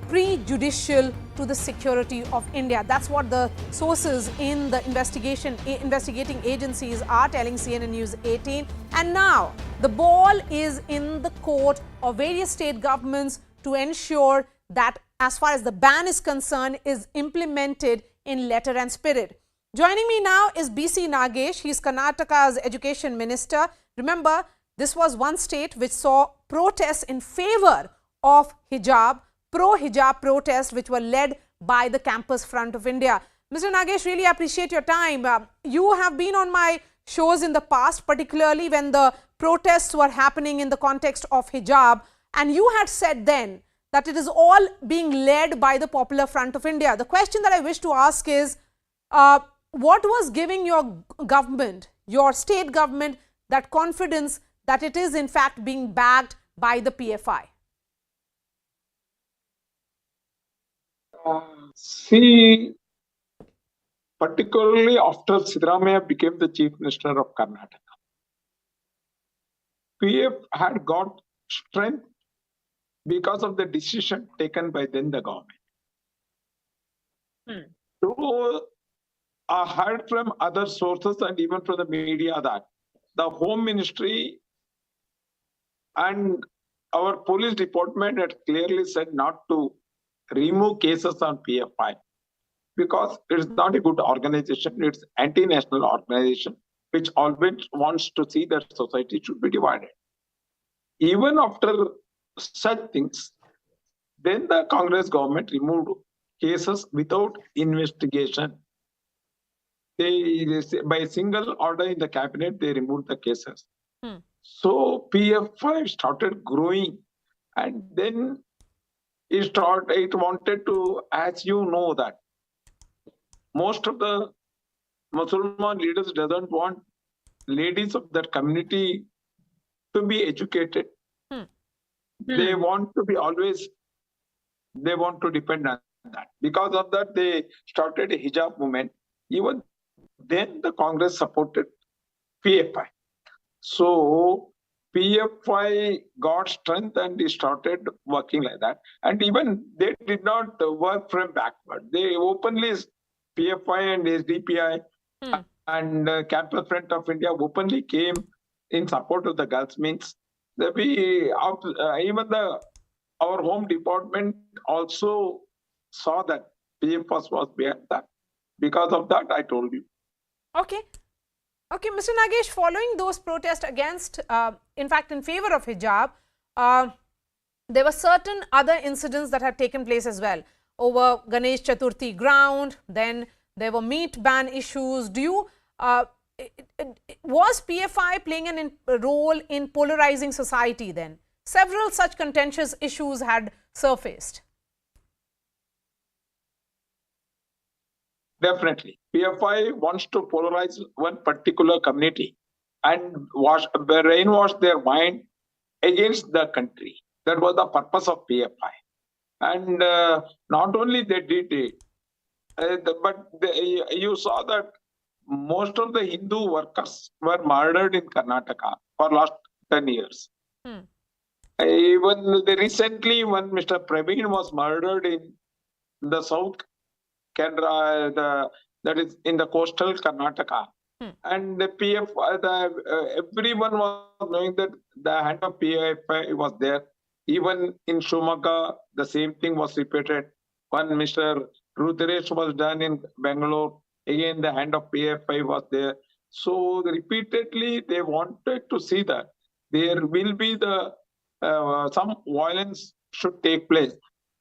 prejudicial to the security of India. That's what the sources in the investigating agencies are telling CNN News 18. And now the ball is in the court of various state governments to ensure that as far as the ban is concerned is implemented in letter and spirit. Joining me now is BC Nagesh. He's Karnataka's education minister. Remember, this was one state which saw protests in favor of hijab, pro-hijab protests which were led by the Campus Front of India. Mr. Nagesh, really appreciate your time. You have been on my shows in the past, particularly when the protests were happening in the context of hijab, and you had said then that it is all being led by the Popular Front of India. The question that I wish to ask is, what was giving your government, your state government, that confidence that it is in fact being backed by the PFI? See, particularly after Siddaramaiah became the Chief Minister of Karnataka, PF had got strength because of the decision taken by then the government. So, I heard from other sources and even from the media that the Home Ministry and our police department had clearly said not to remove cases on PFI because it's not a good organization, it's anti-national organization which always wants to see that society should be divided. Even after such things, then the Congress government removed cases without investigation. They by single order in the cabinet, they removed the cases. So PFI started growing, and then it wanted to, as you know, that most of the Muslim leaders doesn't want ladies of that community to be educated. They want to be always, they want to depend on that. Because of that, they started a hijab movement. Even then, the Congress supported PFI. So PFI got strength and they started working like that. And even they did not work from backward. They openly, PFI and SDPI and Campus Front of India openly came in support of the girls. Means that even our Home Department also saw that PFI was behind that. Because of that, I told you. Okay. Okay, Mr. Nagesh, following those protests against, in fact, in favor of hijab, there were certain other incidents that had taken place as well over Ganesh Chaturthi ground. Then there were meat ban issues. Do you, was PFI playing a role in polarizing society then? Several such contentious issues had surfaced. Definitely. PFI wants to polarize one particular community and brainwash their mind against the country. That was the purpose of PFI. And not only they did it, but you saw that most of the Hindu workers were murdered in Karnataka for last 10 years. Even recently, when Mr. Praveen was murdered in the South Canada, that is in the coastal Karnataka, And the everyone was knowing that the hand of PFI was there. Even in Shumaka, the same thing was repeated. When Mr. Rudrash was done in Bangalore, again the hand of PFI was there. So repeatedly they wanted to see that there will be some violence should take place,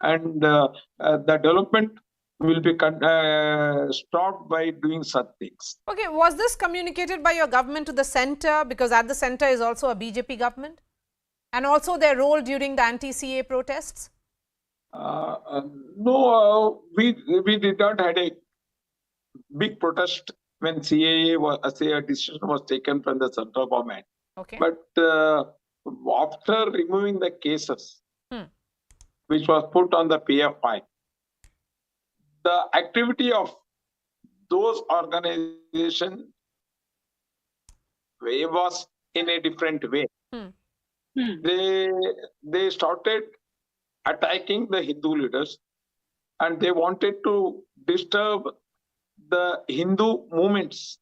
and the development will be stopped by doing such things. Okay, was this communicated by your government to the centre, because at the centre is also a BJP government, and also their role during the anti-CA protests? No, we did not had a big protest when CAA decision was taken from the central government. Okay. But after removing the cases, which was put on the PFI, the activity of those organizations was in a different way. They started attacking the Hindu leaders, and they wanted to disturb the Hindu movements.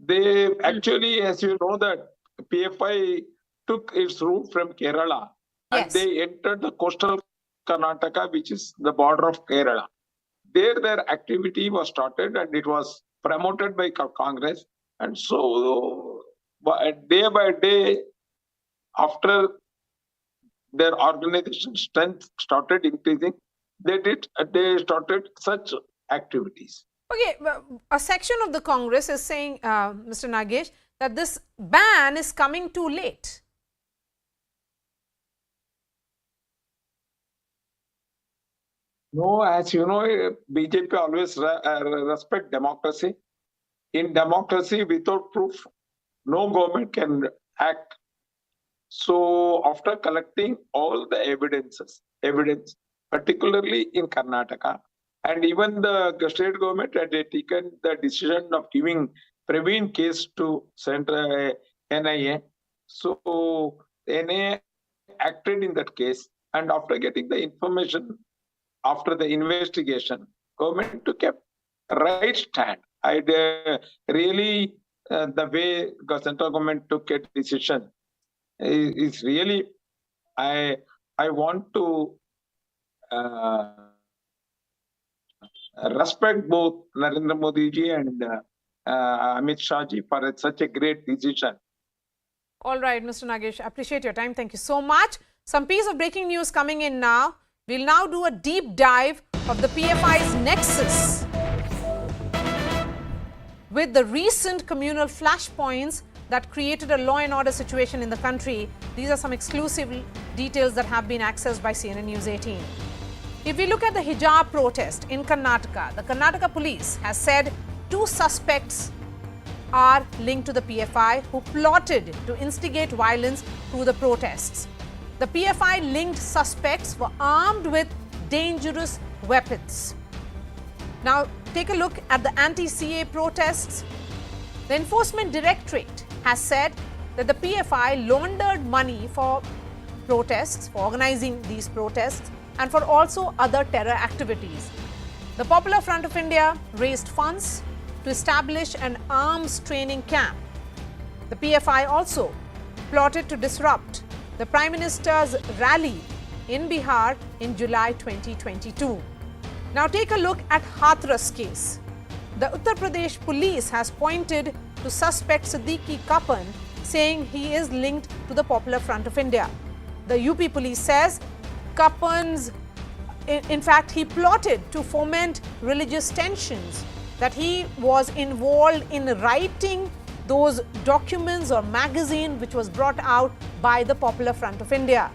They actually, as you know, that PFI took its root from Kerala, and they entered the coastal Karnataka, which is the border of Kerala. There, their activity was started, and it was promoted by Congress. And so, day by day, after their organization strength started increasing, they started such activities. Okay, a section of the Congress is saying, Mr. Nagesh, that this ban is coming too late. No, as you know, BJP always respect democracy. In democracy, without proof, no government can act. So after collecting all the evidence, particularly in Karnataka, and even the state government had taken the decision of giving Praveen case to Central NIA. So NIA acted in that case, and after getting the information, after the investigation, government took a right stand. Really, the way the central government took a decision is really, I want to respect both Narendra Modi ji and Amit Shah ji for such a great decision. All right, Mr. Nagesh, appreciate your time. Thank you so much. Some piece of breaking news coming in now. We'll now do a deep dive of the PFI's nexus with the recent communal flashpoints that created a law and order situation in the country. These are some exclusive details that have been accessed by CNN News 18. If we look at the hijab protest in Karnataka, the Karnataka police has said 2 suspects are linked to the PFI who plotted to instigate violence through the protests. The PFI-linked suspects were armed with dangerous weapons. Now, take a look at the anti-CA protests. The Enforcement Directorate has said that the PFI laundered money for protests, for organizing these protests, and for also other terror activities. The Popular Front of India raised funds to establish an arms training camp. The PFI also plotted to disrupt the Prime Minister's rally in Bihar in July 2022. Now take a look at Hathras case. The Uttar Pradesh police has pointed to suspect Siddiqui Kapan, saying he is linked to the Popular Front of India. The UP police says Kapan's, in fact, he plotted to foment religious tensions, that he was involved in writing those documents or magazine which was brought out by the Popular Front of India,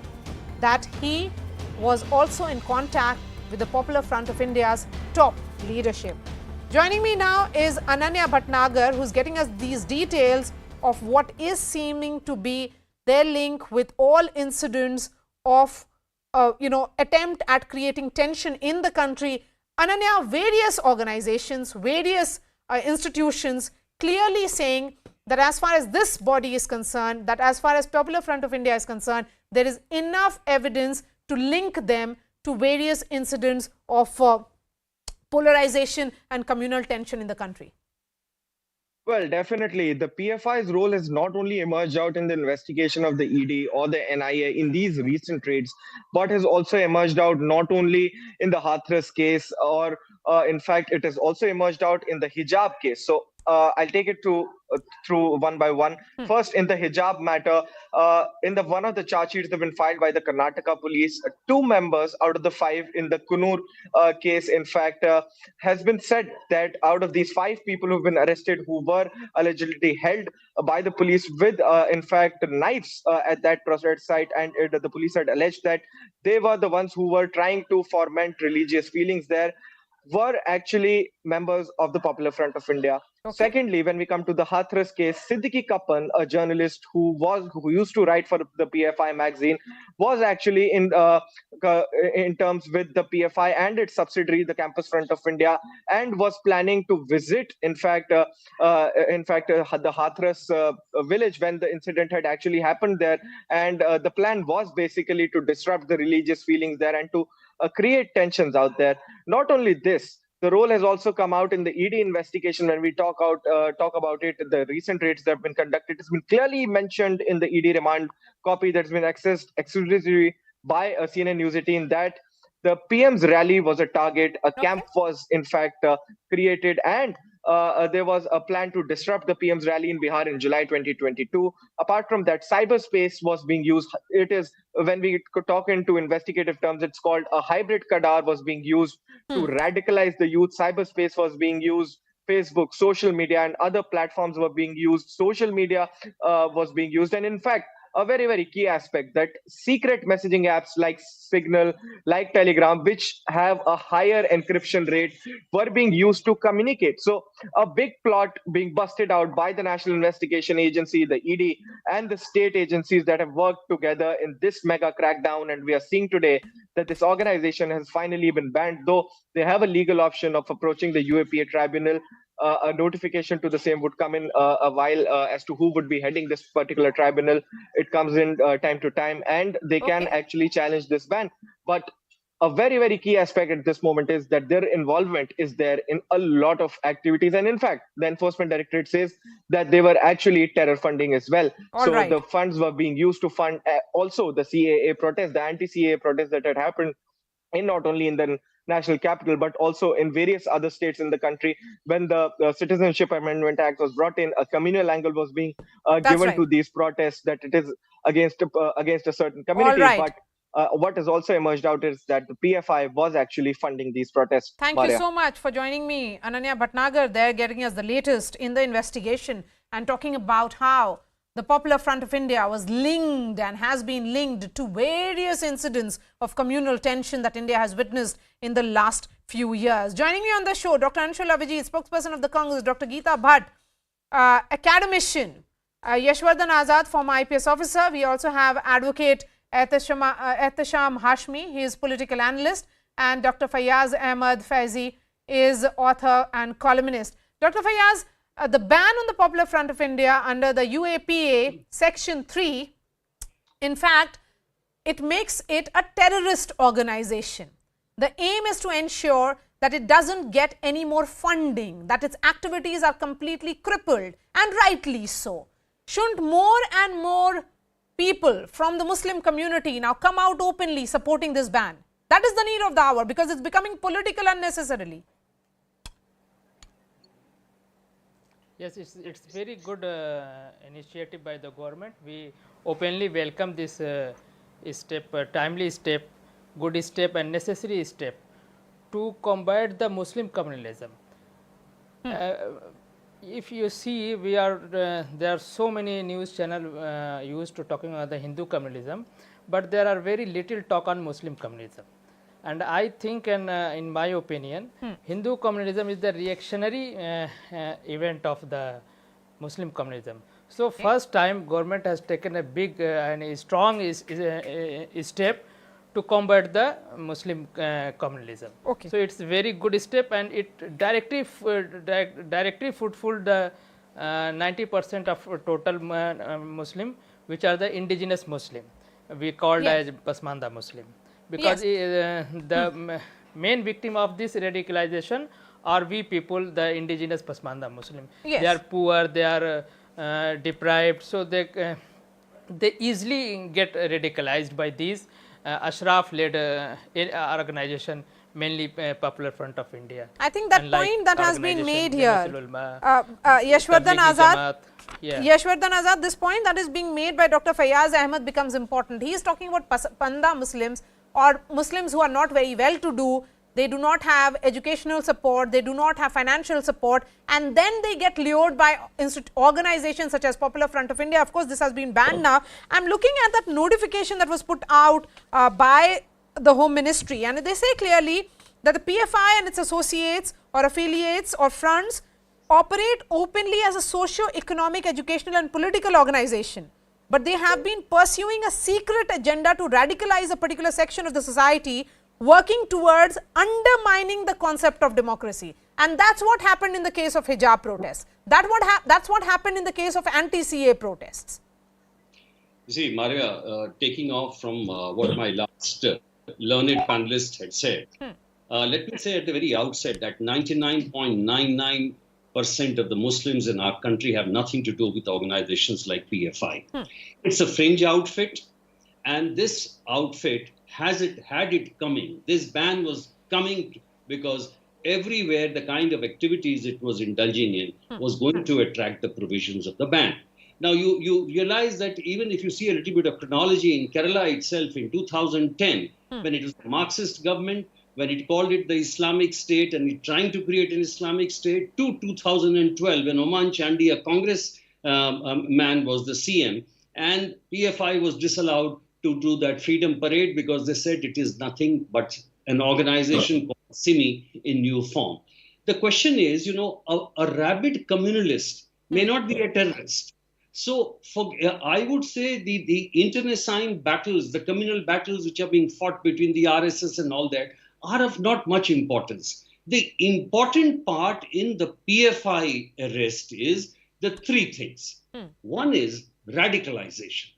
that he was also in contact with the Popular Front of India's top leadership. Joining me now is Ananya Bhatnagar, who's getting us these details of what is seeming to be their link with all incidents of attempt at creating tension in the country. Ananya, various organizations, various institutions clearly saying that as far as this body is concerned, that as far as Popular Front of India is concerned, there is enough evidence to link them to various incidents of polarization and communal tension in the country. Well, definitely. The PFI's role has not only emerged out in the investigation of the ED or the NIA in these recent raids, but has also emerged out not only in the Hathras case, or in fact, it has also emerged out in the hijab case. So I'll take it through one by one. First, in the hijab matter, in the one of the charge sheets that have been filed by the Karnataka police, two members out of the five in the Kunur case, in fact, has been said that out of these five people who've been arrested, who were allegedly held by the police with, in fact, knives at that protest site, and the police had alleged that they were the ones who were trying to foment religious feelings there, were actually members of the Popular Front of India. Okay. Secondly, when we come to the Hathras case, Siddiqui Kappan, a journalist who used to write for the PFI magazine, was actually in terms with the PFI and its subsidiary, the Campus Front of India, and was planning to visit, in fact, the Hathras village when the incident had actually happened there. And the plan was basically to disrupt the religious feelings there and to create tensions out there. Not only this, the role has also come out in the ED investigation. When we talk about it, the recent raids that have been conducted, it's been clearly mentioned in the ED remand copy that's been accessed exclusively by CNN News 18 that the PM's rally was a target. A camp was in fact created, and there was a plan to disrupt the PM's rally in Bihar in July 2022. Apart from that, cyberspace was being used. It is, when we could talk into investigative terms, it's called a hybrid kadar was being used to radicalize the youth. Cyberspace was being used. Facebook, social media, and other platforms were being used. Social media was being used. And in fact, a very, very key aspect, that secret messaging apps like Signal, like Telegram, which have a higher encryption rate, were being used to communicate. So a big plot being busted out by the National Investigation Agency, the ED, and the state agencies that have worked together in this mega crackdown. And we are seeing today that this organization has finally been banned, though they have a legal option of approaching the UAPA tribunal. A notification to the same would come in a while as to who would be heading this particular tribunal. It comes in time to time, and they can actually challenge this ban. But a very, very key aspect at this moment is that their involvement is there in a lot of activities. And in fact, the Enforcement Directorate says that they were actually terror funding as well. The funds were being used to fund also the CAA protest, the anti-CAA protest that had happened in not only in the national capital, but also in various other states in the country. When the Citizenship Amendment Act was brought in, a communal angle was being given to these protests, that it is against a certain community. But what has also emerged out is that the PFI was actually funding these protests. Thank you so much for joining me, Ananya Bhatnagar, there, getting us the latest in the investigation and talking about how the Popular Front of India was linked and has been linked to various incidents of communal tension that India has witnessed in the last few years. Joining me on the show, Dr. Anshul Avijit, spokesperson of the Congress, Dr. Geeta Bhatt, academician, Yashwardhan Azad, former IPS officer. We also have Advocate Ehtesham Hashmi, he is political analyst, and Dr. Fayaz Ahmad Faizi is author and columnist. Dr. Fayaz, the ban on the Popular Front of India under the UAPA Section 3, in fact, it makes it a terrorist organization. The aim is to ensure that it doesn't get any more funding, that its activities are completely crippled, and rightly so. Shouldn't more and more people from the Muslim community now come out openly supporting this ban? That is the need of the hour, because it's becoming political unnecessarily. Yes, it's very good initiative by the government. We openly welcome this step, timely step, good step and necessary step to combat the Muslim communalism. If you see, there are so many news channels used to talking about the Hindu communalism, but there are very little talk on Muslim communalism. And I think, in my opinion, Hindu communalism is the reactionary event of the Muslim communalism. So, first time government has taken a big and a strong step to combat the Muslim communalism. So, it's a very good step, and it directly fulfilled the 90% of total Muslim, which are the indigenous Muslim. We called as Pasmanda Muslim. Because the main victim of this radicalization or we people, the indigenous Pasmanda Muslim. Yes. They are poor, they are deprived, so they easily get radicalized by these Ashraf-led organization, mainly Popular Front of India. I think that point that has been made here, Yashwardhan Azad, Yashwardhan Azad, this point that is being made by Dr. Fayaz Ahmed becomes important. He is talking about Panda Muslims or Muslims who are not very well to do. They do not have educational support, they do not have financial support, and then they get lured by organizations such as Popular Front of India. Of course, this has been banned now. I am looking at that notification that was put out by the Home Ministry, and they say clearly that the PFI and its associates or affiliates or fronts operate openly as a socio-economic, educational and political organization, but they have been pursuing a secret agenda to radicalize a particular section of the society, working towards undermining the concept of democracy. And that's what happened in the case of hijab protests. That's what happened in the case of anti-CA protests. You see, Maria, taking off from what my last learned panelist had said, let me say at the very outset that 99.99% of the Muslims in our country have nothing to do with organizations like PFI. It's a fringe outfit, and this outfit had it coming. This ban was coming because everywhere the kind of activities it was indulging in was going to attract the provisions of the ban. Now, you realize that even if you see a little bit of chronology in Kerala itself in 2010, when it was the Marxist government, when it called it the Islamic State and it trying to create an Islamic State, to 2012 when Oman Chandi, a Congress man, was the CM, and PFI was disallowed to do that freedom parade because they said it is nothing but an organization called SIMI in new form. The question is, a rabid communalist may not be a terrorist. So I would say the internecine battles, the communal battles which are being fought between the RSS and all that are of not much importance. The important part in the PFI arrest is the three things. One is radicalization.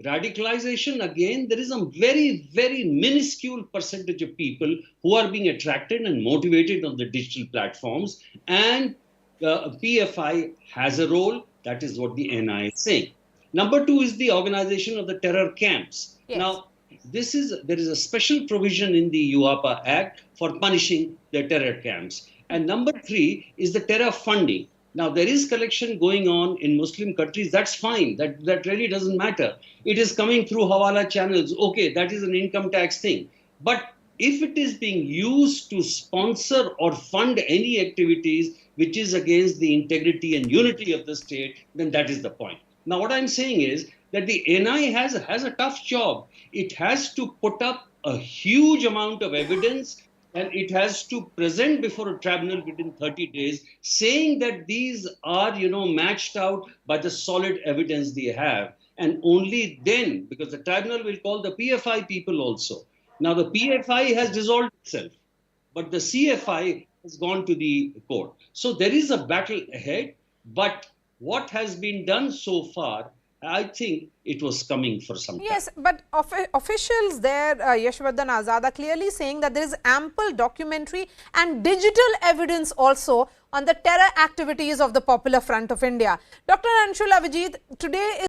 Radicalization, again, there is a very, very minuscule percentage of people who are being attracted and motivated on the digital platforms, and PFI has a role. That is what the NI is saying. Number two is the organization of the terror camps. Yes. Now, there is a special provision in the UAPA Act for punishing the terror camps. And number three is the terror funding. Now, there is collection going on in Muslim countries. That's fine. That really doesn't matter. It is coming through Hawala channels. Okay, that is an income tax thing. But if it is being used to sponsor or fund any activities which is against the integrity and unity of the state, then that is the point. Now, what I'm saying is that the NI has a tough job. It has to put up a huge amount of evidence, and it has to present before a tribunal within 30 days, saying that these are, matched out by the solid evidence they have. And only then, because the tribunal will call the PFI people also. Now, the PFI has dissolved itself, but the CFI has gone to the court. So there is a battle ahead, but what has been done so far, I think it was coming for some time. Yes, but officials there, Yashwardhan Azad, are clearly saying that there is ample documentary and digital evidence also on the terror activities of the Popular Front of India. Dr. Anshula Vijit, today is